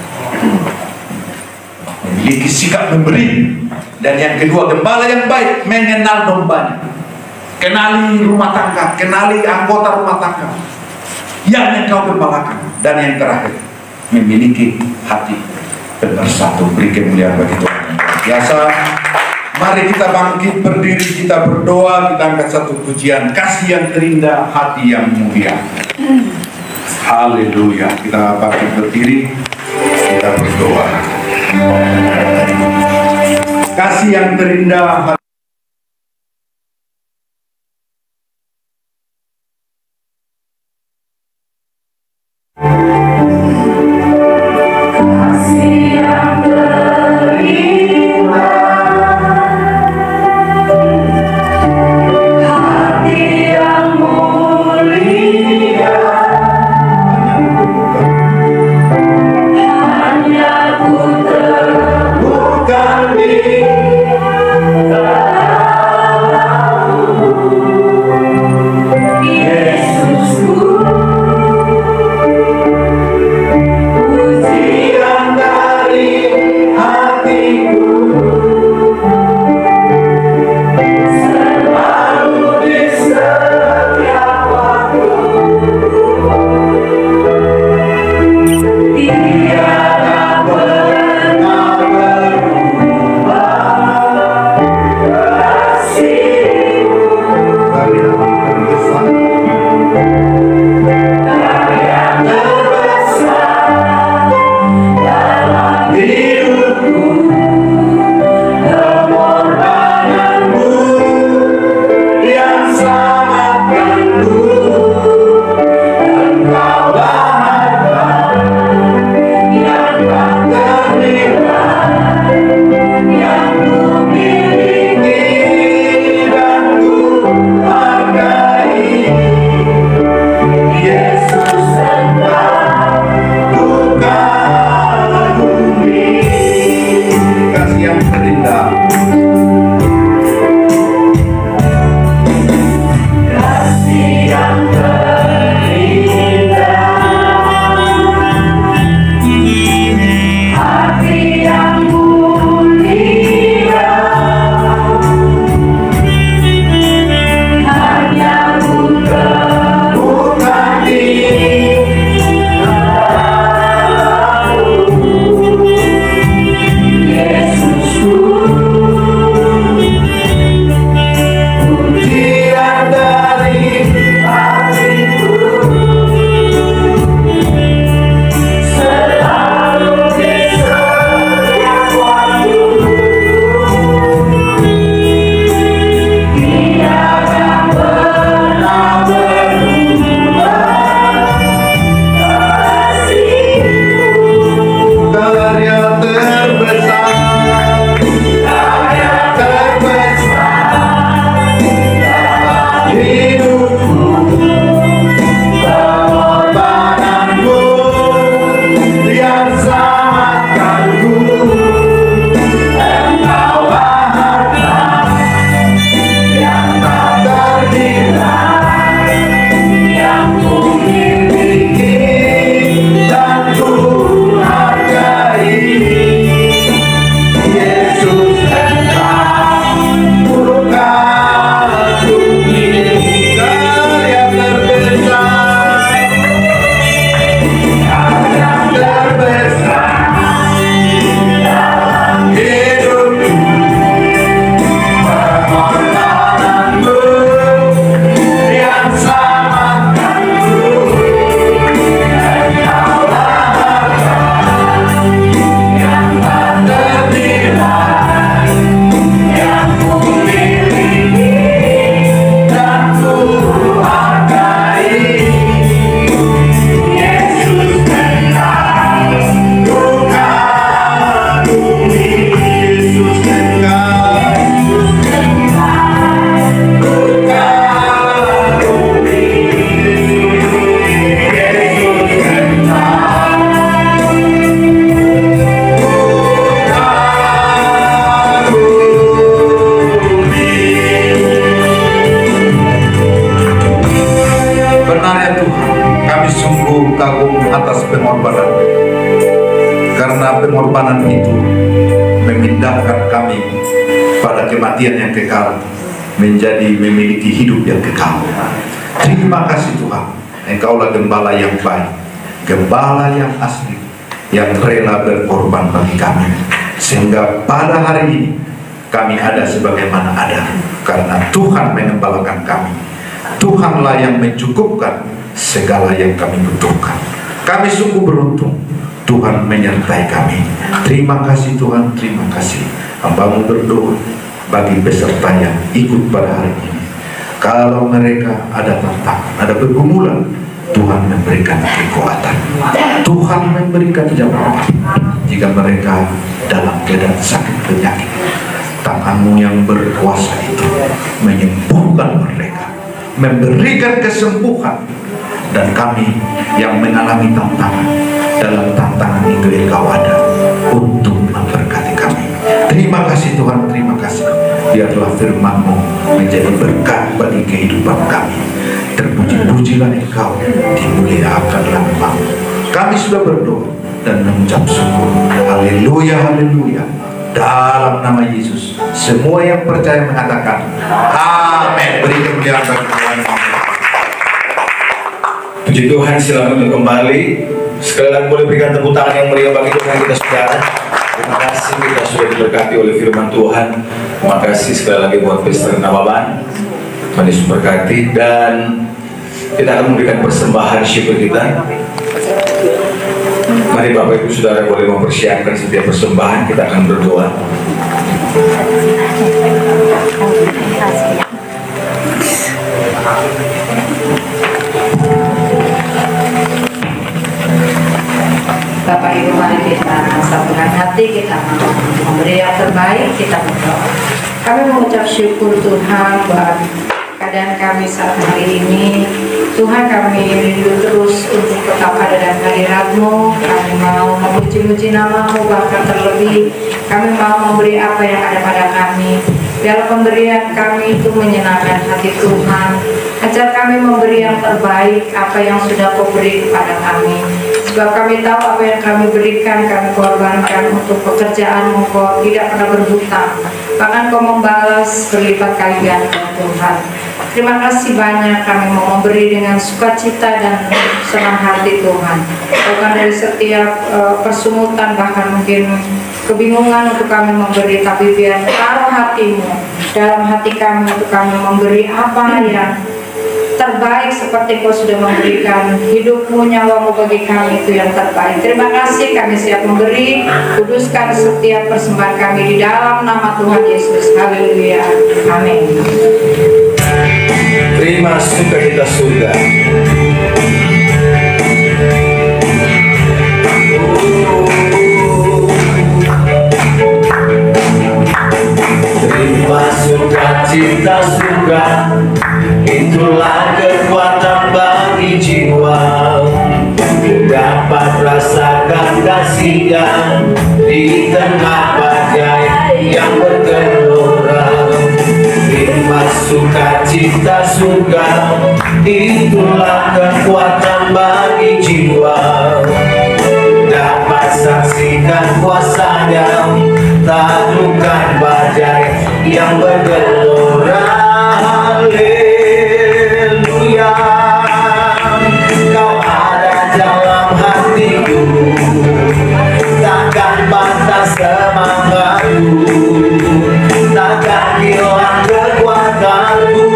memiliki sikap memberi. Dan yang kedua, gembala yang baik mengenal dombanya, kenali rumah tangga, kenali anggota rumah tangga yang kau gembalakan. Dan yang terakhir, memiliki hati bersatu. Beri kemuliaan bagi Tuhan. Biasa, mari kita bangkit berdiri, kita berdoa, kita angkat satu pujian. Kasih yang terindah, hati yang mulia. Haleluya. Kita bangkit berdiri, kita berdoa. Kasih yang terindah, Hanya ku temukan di memindahkan kami pada kematian yang kekal menjadi memiliki hidup yang kekal. Terima kasih Tuhan, Engkaulah gembala yang baik, gembala yang asli, yang rela berkorban bagi kami, sehingga pada hari ini kami ada sebagaimana ada, karena Tuhan mengembalakan kami. Tuhanlah yang mencukupkan segala yang kami butuhkan. Kami sungguh beruntung, Tuhan menyertai kami. Terima kasih Tuhan, terima kasih. Hamba-Mu berdoa bagi peserta yang ikut pada hari ini. Kalau mereka ada tantangan, ada pergumulan, Tuhan memberikan kekuatan, Tuhan memberikan jawaban. Jika mereka dalam keadaan sakit penyakit, tangan-Mu yang berkuasa itu menyembuhkan mereka, memberikan kesembuhan. Dan kami yang mengalami tantangan, dalam tantangan itu Engkau ada untuk memberkati kami. Terima kasih Tuhan, terima kasih. Biarlah firman-Mu menjadi berkat bagi kehidupan kami. Terpuji-pujilah Engkau, dimuliakanlah nama-Mu. Kami sudah berdoa dan mengucap syukur. Haleluya, haleluya. Dalam nama Yesus, semua yang percaya mengatakan amin. Beri kemuliaan bagi Tuhan. Puji Tuhan, silakan untuk kembali. Sekali lagi boleh berikan tepuk tangan yang meriah bagi Tuhan kita saudara. Terima kasih kita sudah diberkati oleh firman Tuhan. Terima kasih sekali lagi buat Pastor Nababan. Tuhan Yesus berkati, dan kita akan memberikan persembahan syukur kita. Mari Bapak Ibu Saudara boleh mempersiapkan setiap persembahan. Kita akan berdoa. Bapak Ibu, mari kita satukan hati, kita memberi yang terbaik, kita berdoa. Kami mengucap syukur Tuhan buat keadaan kami saat hari ini. Tuhan, kami rindu terus untuk tetap ada dalam hadirat-Mu. Kami mau memuji-muji nama-Mu, bahkan terlebih kami mau memberi apa yang ada pada kami. Biarlah pemberian kami itu menyenangkan hati Tuhan. Ajar kami memberi yang terbaik, apa yang sudah Kau beri kepada kami. Sebab kami tahu apa yang kami berikan, kami korbankan untuk pekerjaan-Mu. Kau tidak pernah berhutang, bahkan Kau membalas berlipat kali ganda Tuhan. Terima kasih banyak, kami mau memberi dengan sukacita dan senang hati Tuhan. Bukan dari setiap persungutan, bahkan mungkin kebingungan untuk kami memberi, tapi biar taruh hati-Mu dalam hati kami untuk kami memberi apa yang terbaik, seperti Kau sudah memberikan hidup-Mu, nyawa-Mu bagi kami, itu yang terbaik. Terima kasih, kami siap memberi. Kuduskan setiap persembahan kami di dalam nama Tuhan Yesus. Haleluya, amin. Terima sukacita surga. Terima sukacita surga, itulah kekuatan bagi jiwa. Dapat rasakan kasih-Nya di tengah badai yang bergelora. Terima sukacita surga, itulah kekuatan bagi jiwa. Dapat saksikan kuasa-Nya, taklukkan badai yang bergelora. Haleluya, Kau ada dalam hatiku, takkan patah semangatku, takkan hilang kekuatanku.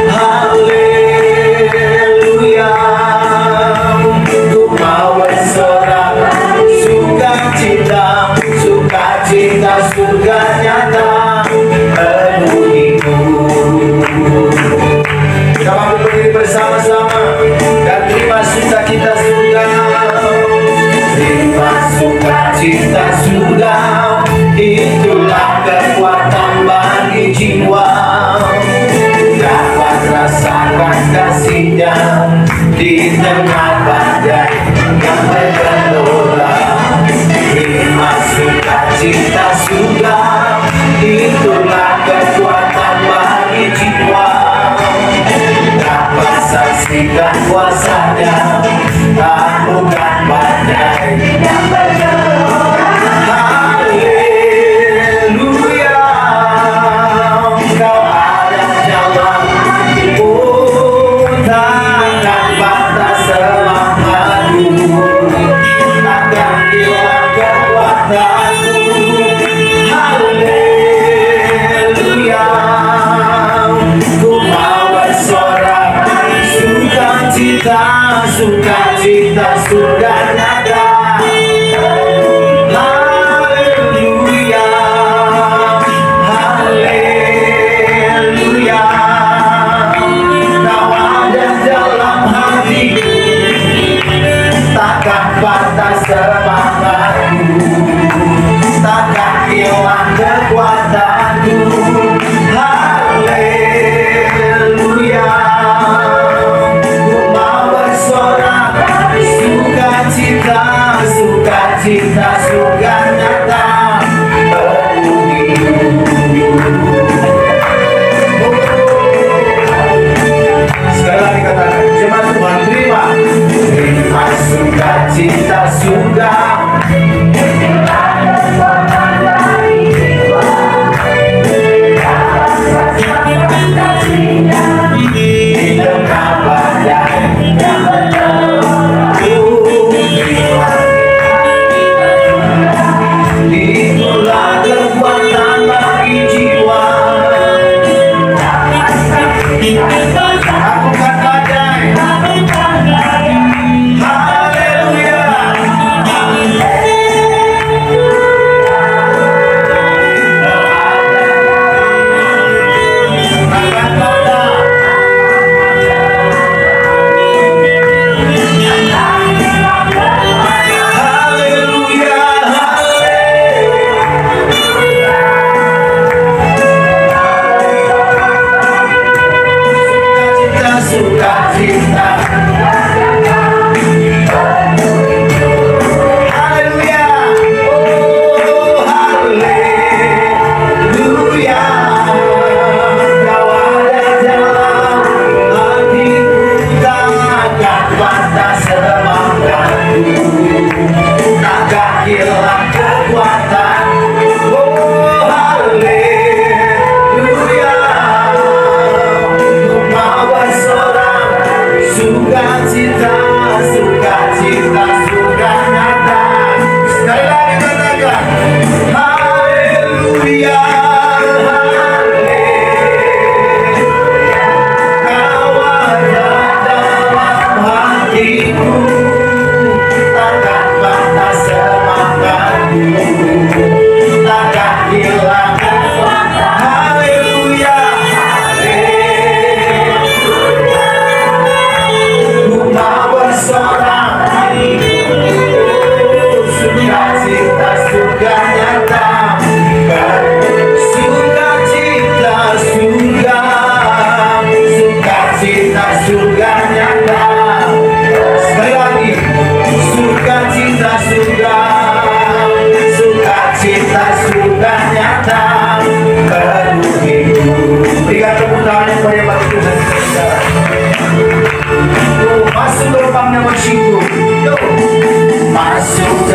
Haleluya, ku mau bersorak sukacita, sukacita surga nyata penuhiku. Kita berdiri bersama-sama dan terima sukacita surga. Terima sukacita surga, itulah kekuatan bagi jiwa. Dapat rasakan kasih-Nya di tengah badai yang bergelora. Terima sukacita surga, itulah kekuatan bagi jiwa. Dapat saksikan kuasa-Nya, taklukkan badai yang bergelora. Haleluya,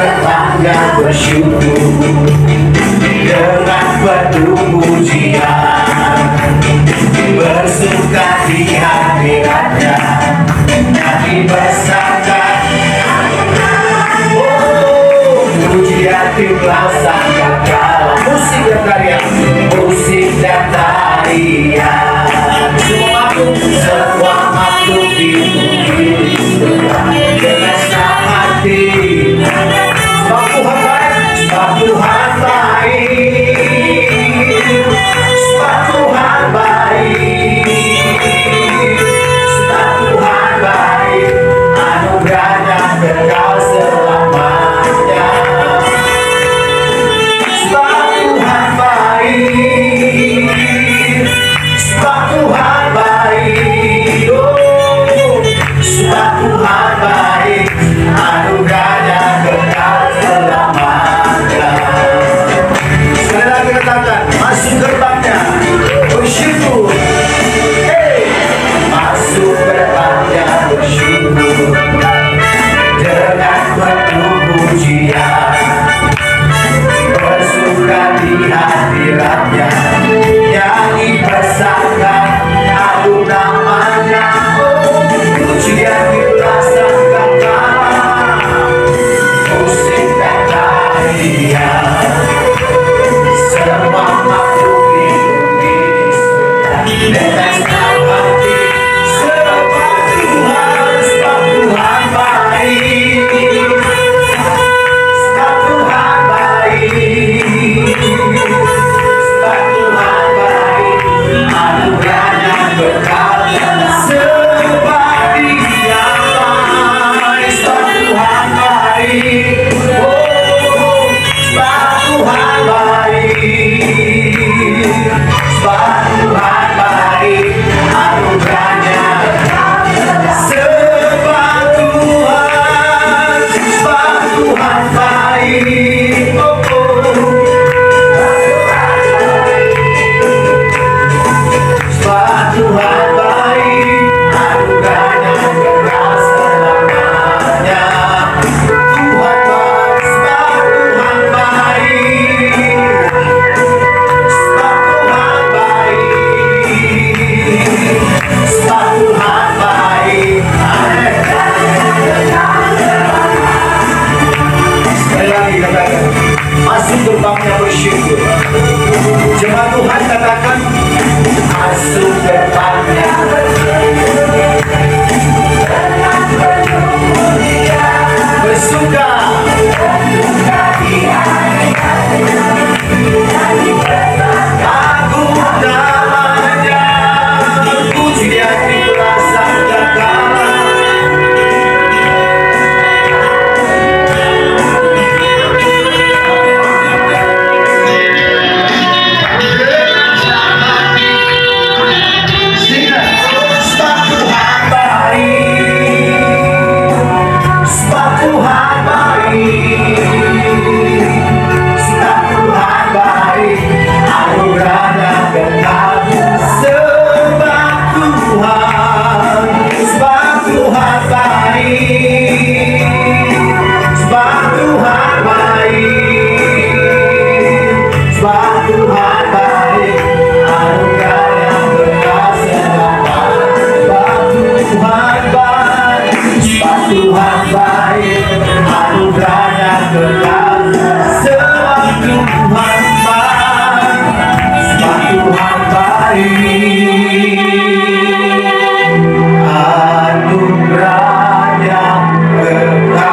berbangga bersyukur dengan penuh pujian, bersuka di hadiratnya, nyanyi bersama. Oh, pujian timlah sang kakak, musik dan karya, musik dan tarian. Semua makhluk di bumi dengan senang hati. Sebab Tuhan baik, sebab Tuhan baik, sebab Tuhan baik, sebab Tuhan baik, anugerahnya kekal selamanya. Sebab Tuhan baik, sebab Tuhan baik, oh, sebab Tuhan baik, anugerahnya kekal selamanya. Sekali lagi katakan, masuk gerbangnya bersyukur. Hey, masuk gerbangnya bersyukur dengan penuh pujian, bersuka di hadiratnya, nyanyi bersama adu namanya. Oh, pujian dirasakan musik dan tarian. Semua makhluk di bumi dengan senang hati. Sebab Tuhan baik, sebab Tuhan baik, sebab Tuhan baik, anugerahnya kekal. Sebab Dia baik, sebab Tuhan baik, oh, sebab Tuhan baik, sebab Tuhan baik, anugerahnya. Sebab Tuhan baik, oh, sebab Tuhan baik, anugerahnya kekal selamanya. Tuhan baik, sebab Tuhan baik, sebab Tuhan baik, sebab Tuhan baik. Sekali lagi katakan, masuk gerbangnya bersyukur. Jemaat Tuhan katakan, masuk gerbangnya bersuka. Agung namanya, pujian dirasakan. Sebab Tuhan baik, sebab Tuhan baik, sebab Tuhan baik, anugerahnya kekal. Sebab Tuhan baik, sebab Tuhan baik, sebab Tuhan baik, anugerahnya kekal selamanya. Sebab Tuhan baik, anugerahnya kekal. Sebab Tuhan baik, sebab Tuhan baik, anugerahnya kekal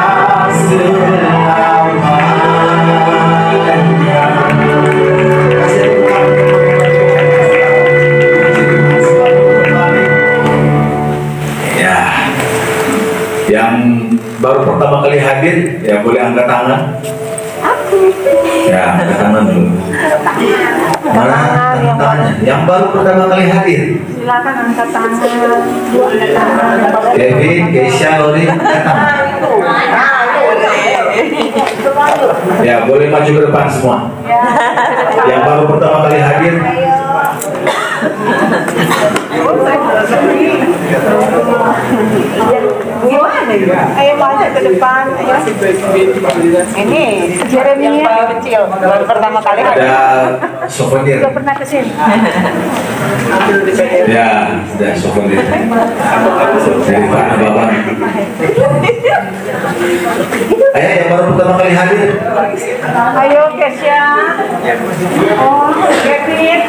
selamanya. Ya, yang baru pertama kali hadir, ya boleh angkat tangan. Ya, angkat tangan dulu. Mana angkat tangannya? Yang baru pertama kali hadir. Silakan angkat tangan. Angkat tangan. Kevin, Keisha, Lori, angkat tangan. Ya, boleh maju ke depan semua. Yang baru pertama kali hadir. Gimana ya? Ayo maju ke depan. Ayo. Ini Jeremy yang paling kecil. Baru pertama kali Ada souvenir. Udah pernah kesini. Ya, sudah souvenir. Dari Pak Bapak. Ayo yang baru pertama kali hadir. Ayo Kesya. Oh, Kevin.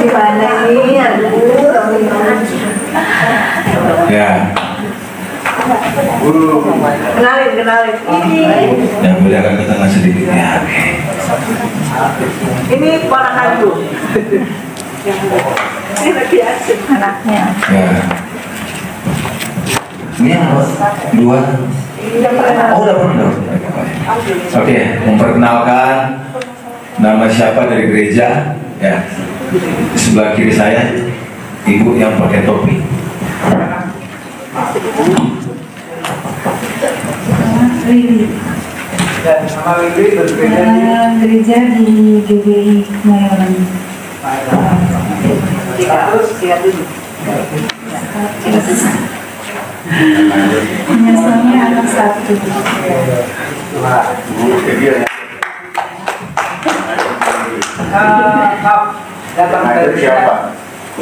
Di mana ini? Ya. Kenalin. Yang mulia akan ke tengah sedikit ya. Ini ponakanku. Ini lagi asik anaknya. Ya. Ini yang dua. Oh, udah pernah. Oke, memperkenalkan nama siapa dari gereja? Ya. Di sebelah kiri saya, ibu yang pakai topi. Riri. Gereja di GBI Kemayoran. Biasanya anak satu. Nah, itu siapa?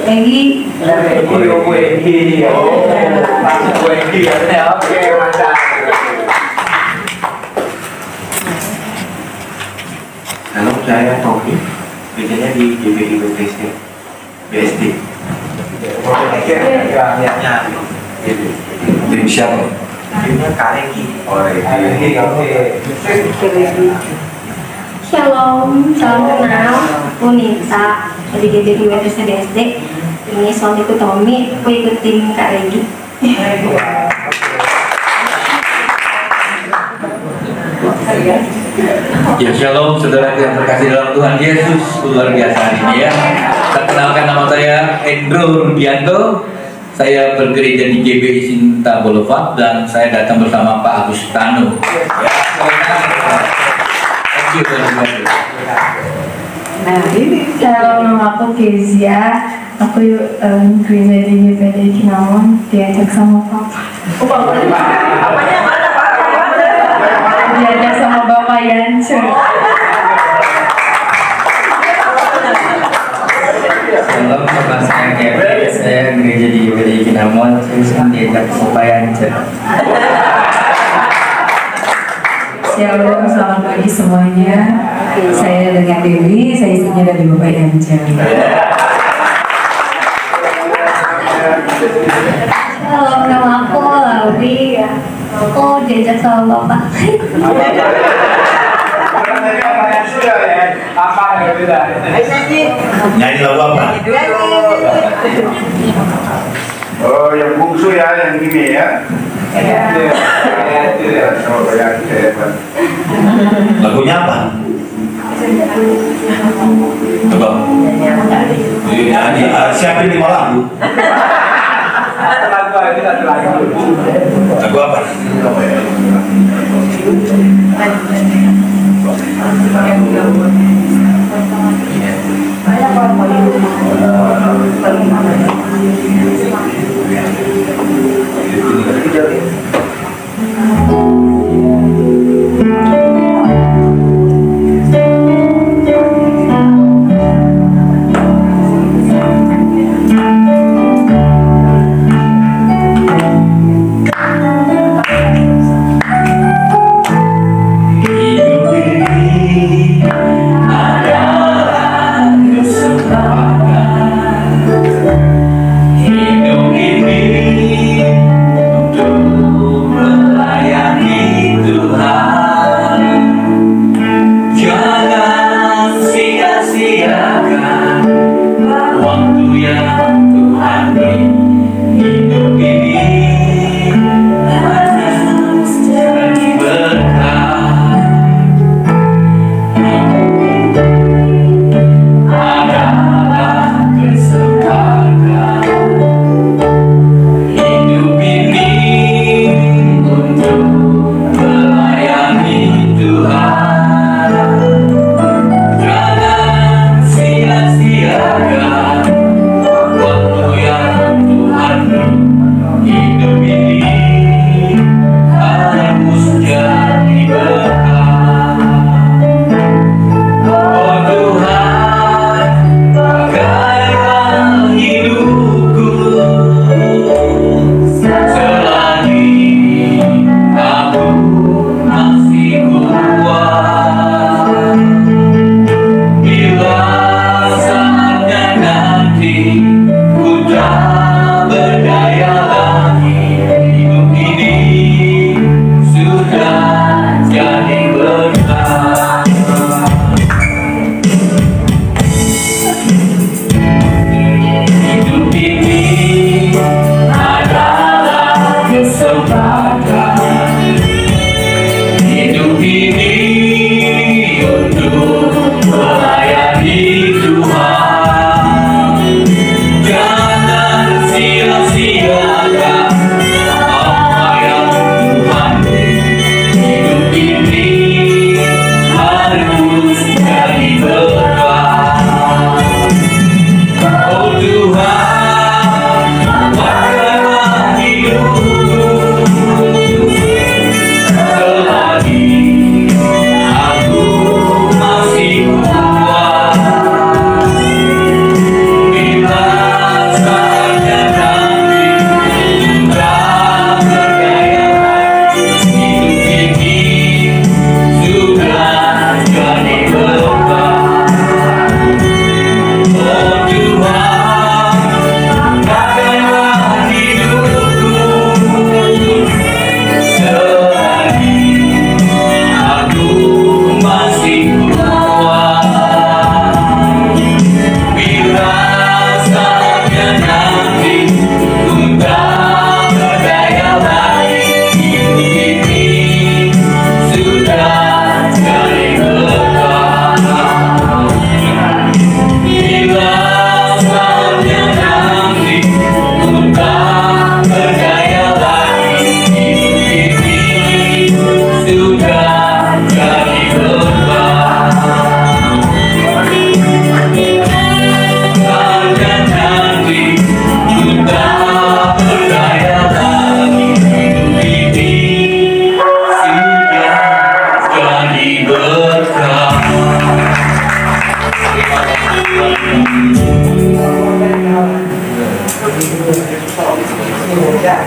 Egi. Halo, saya Topi, kerjanya di GBI BSD. Tim siapa? Timnya Kareki. Shalom, salam kenal. Aku Nita dari GBI BSD. Ini suamiku Tommy, aku ikut tim Kak Regi. Ya shalom saudara yang terkasih dalam Tuhan Yesus, luar biasa hari ini ya. Perkenalkan nama saya Endro Rudianto. Saya bergereja di GBI Sinta Boulevard dan saya datang bersama Pak Agustano. Ya, thank you very much. Nah, ini nama aku Kezia. Aku gereja di GBI Kinamon, diajak sama Papa. Diajak sama Bapak Yance. Shalom, nama saya Kevin. Saya gereja di GBI Kinamon. Saya diajak Bapak Yance. Shalom, selamat pagi semuanya. Saya dengan Dewi, saya istrinya dari Bapak Yance. Shalom, nama aku Lauri. Aku diajak sama Bapak. Nyanyi lagu apa? Oh, yang bungsu ya, yang ini ya. Lagunya apa? Coba. Nyanyi. Siapin 5 lagu. Lagu apa?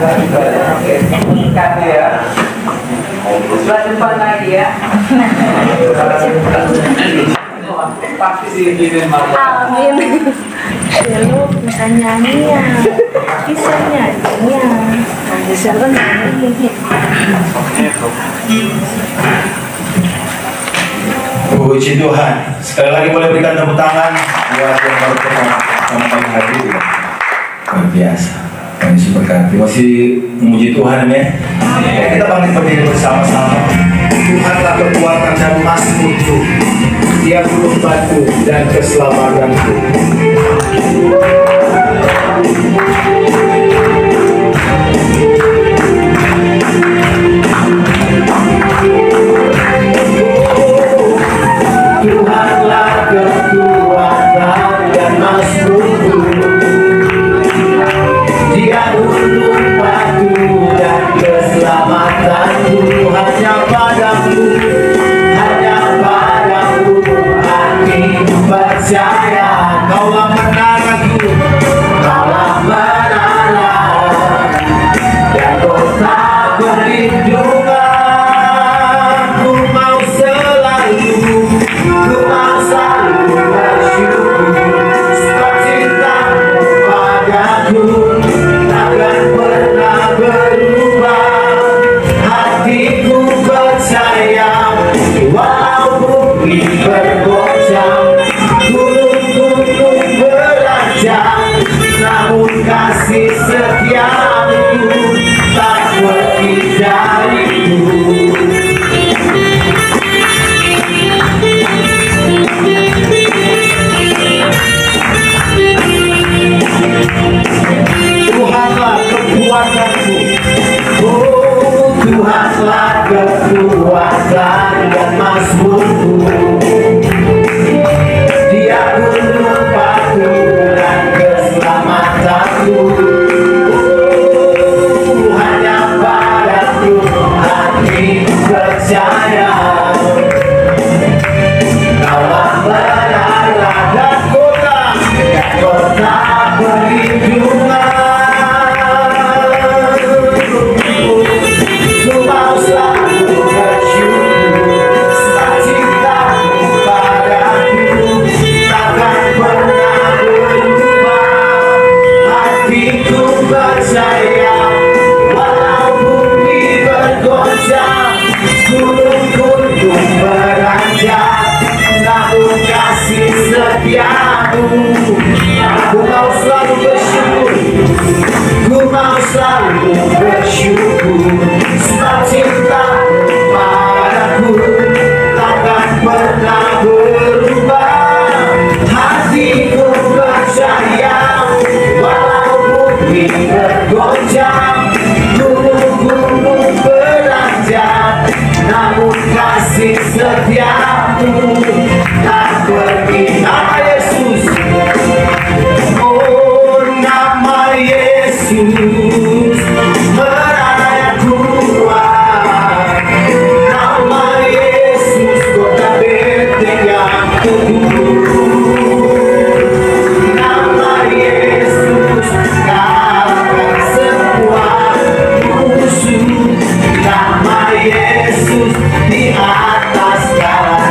Setelah jumpa lagi ya. Pasti sih ini Amin. Lalu bisa nyanyi ya, bisa nyanyi ya, bisa nyanyi. Puji Tuhan. Sekali lagi boleh berikan tepuk tangan buat yang baru ketemu sama pagi hari ini. Luar biasa. Yesus berkati. Masih memuji Tuhan ya. Kita bangkit berdiri bersama-sama. Tuhanlah kekuatan dan Mazmurku, Dia gunung batu dan keselamatanku. Tuhanlah kekuatan dan Mazmurku, Dia gunung batu dan keselamatanku. Hanya padamu, hanya padamu hatiku percaya. Kaulah menaraku, kaulah menara dan kota perlindungan. Ku mau selalu, ku mau selalu bersyukur sebab cintamu padaku takkan pernah berubah. Hatiku percaya walau bumi bergoncang, gunung-gunung beranjak, namun kasih setiamu tak pergi dariku. Tuhanlah kekuatanku, oh Tuhanlah kekuatan dan Mazmurku, Dia gunung batu dan keselamatanku. Oh, hanya padamu hatiku percaya. Kaulah menara dan kota perlindungan. Ku mau selalu bersyukur sebab cintamu padaku takkan pernah berubah. Hatiku percaya walau bumi bergoncang, gunung-gunung beranjak, namun kasih setiamu. Aku mau selalu bersyukur, ku mau selalu bersyukur sebab cintamu padaku takkan pernah berubah. Hatiku percaya walau bumi bergoncang, gunung-gunung beranjak, namun kasih setiamu tak pergi. Nama Yesus, oh nama Yesus, menara yang kuat. Nama Yesus, kota benteng yang teguh. Nama Yesus, kalahkan semua musuh. Nama Yesus di atas segala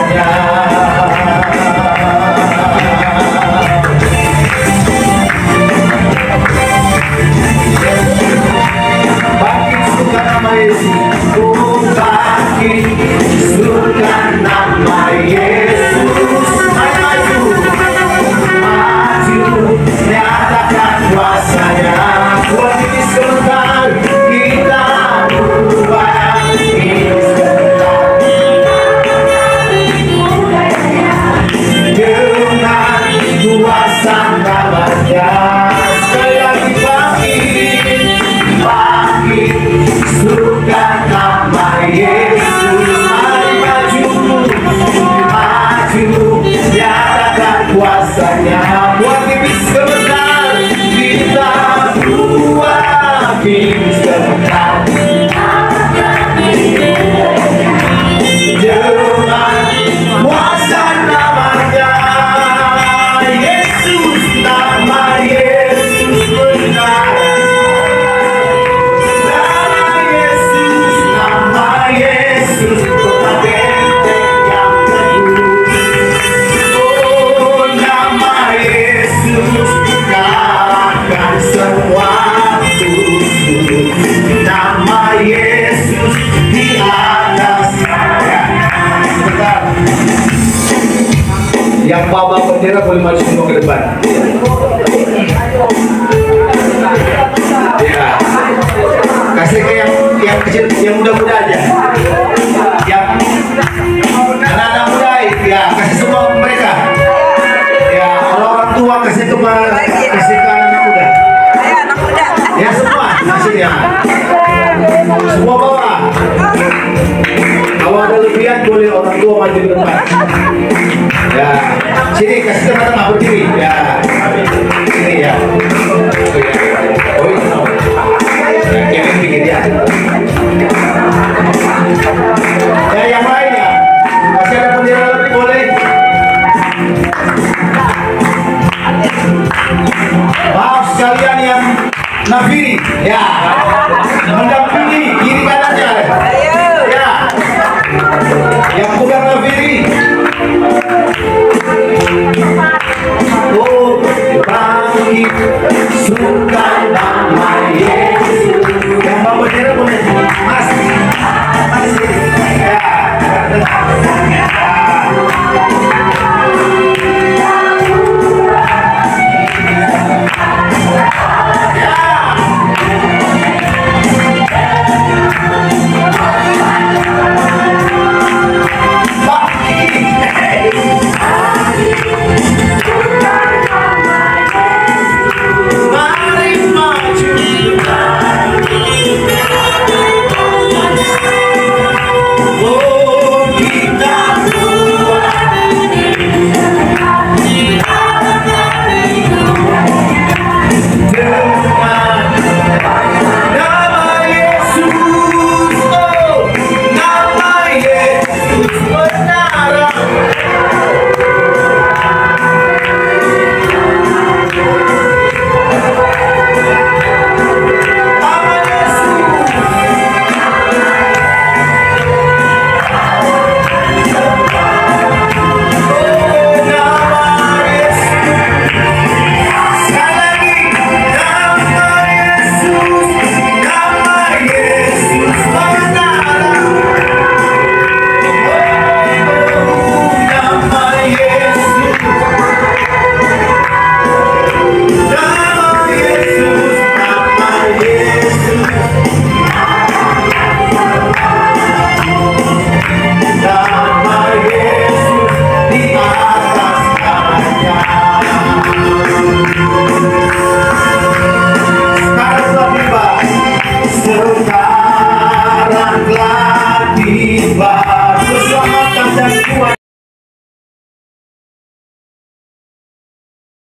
Yang bawa bendera boleh maju semua ke depan. Ya. Kasih ke yang kecil, yang muda-muda aja. Yang anak-anak muda, ya kasih semua mereka. Ya, kalau orang tua kasih ke anak muda. Ya semua, kasih ya. Semua bawa. Kalau ada lebihan boleh orang tua maju ke depan. Ya, sini kasih teman-teman berdiri. Ya, sini ya. Oh iya. Yang pinggir ya.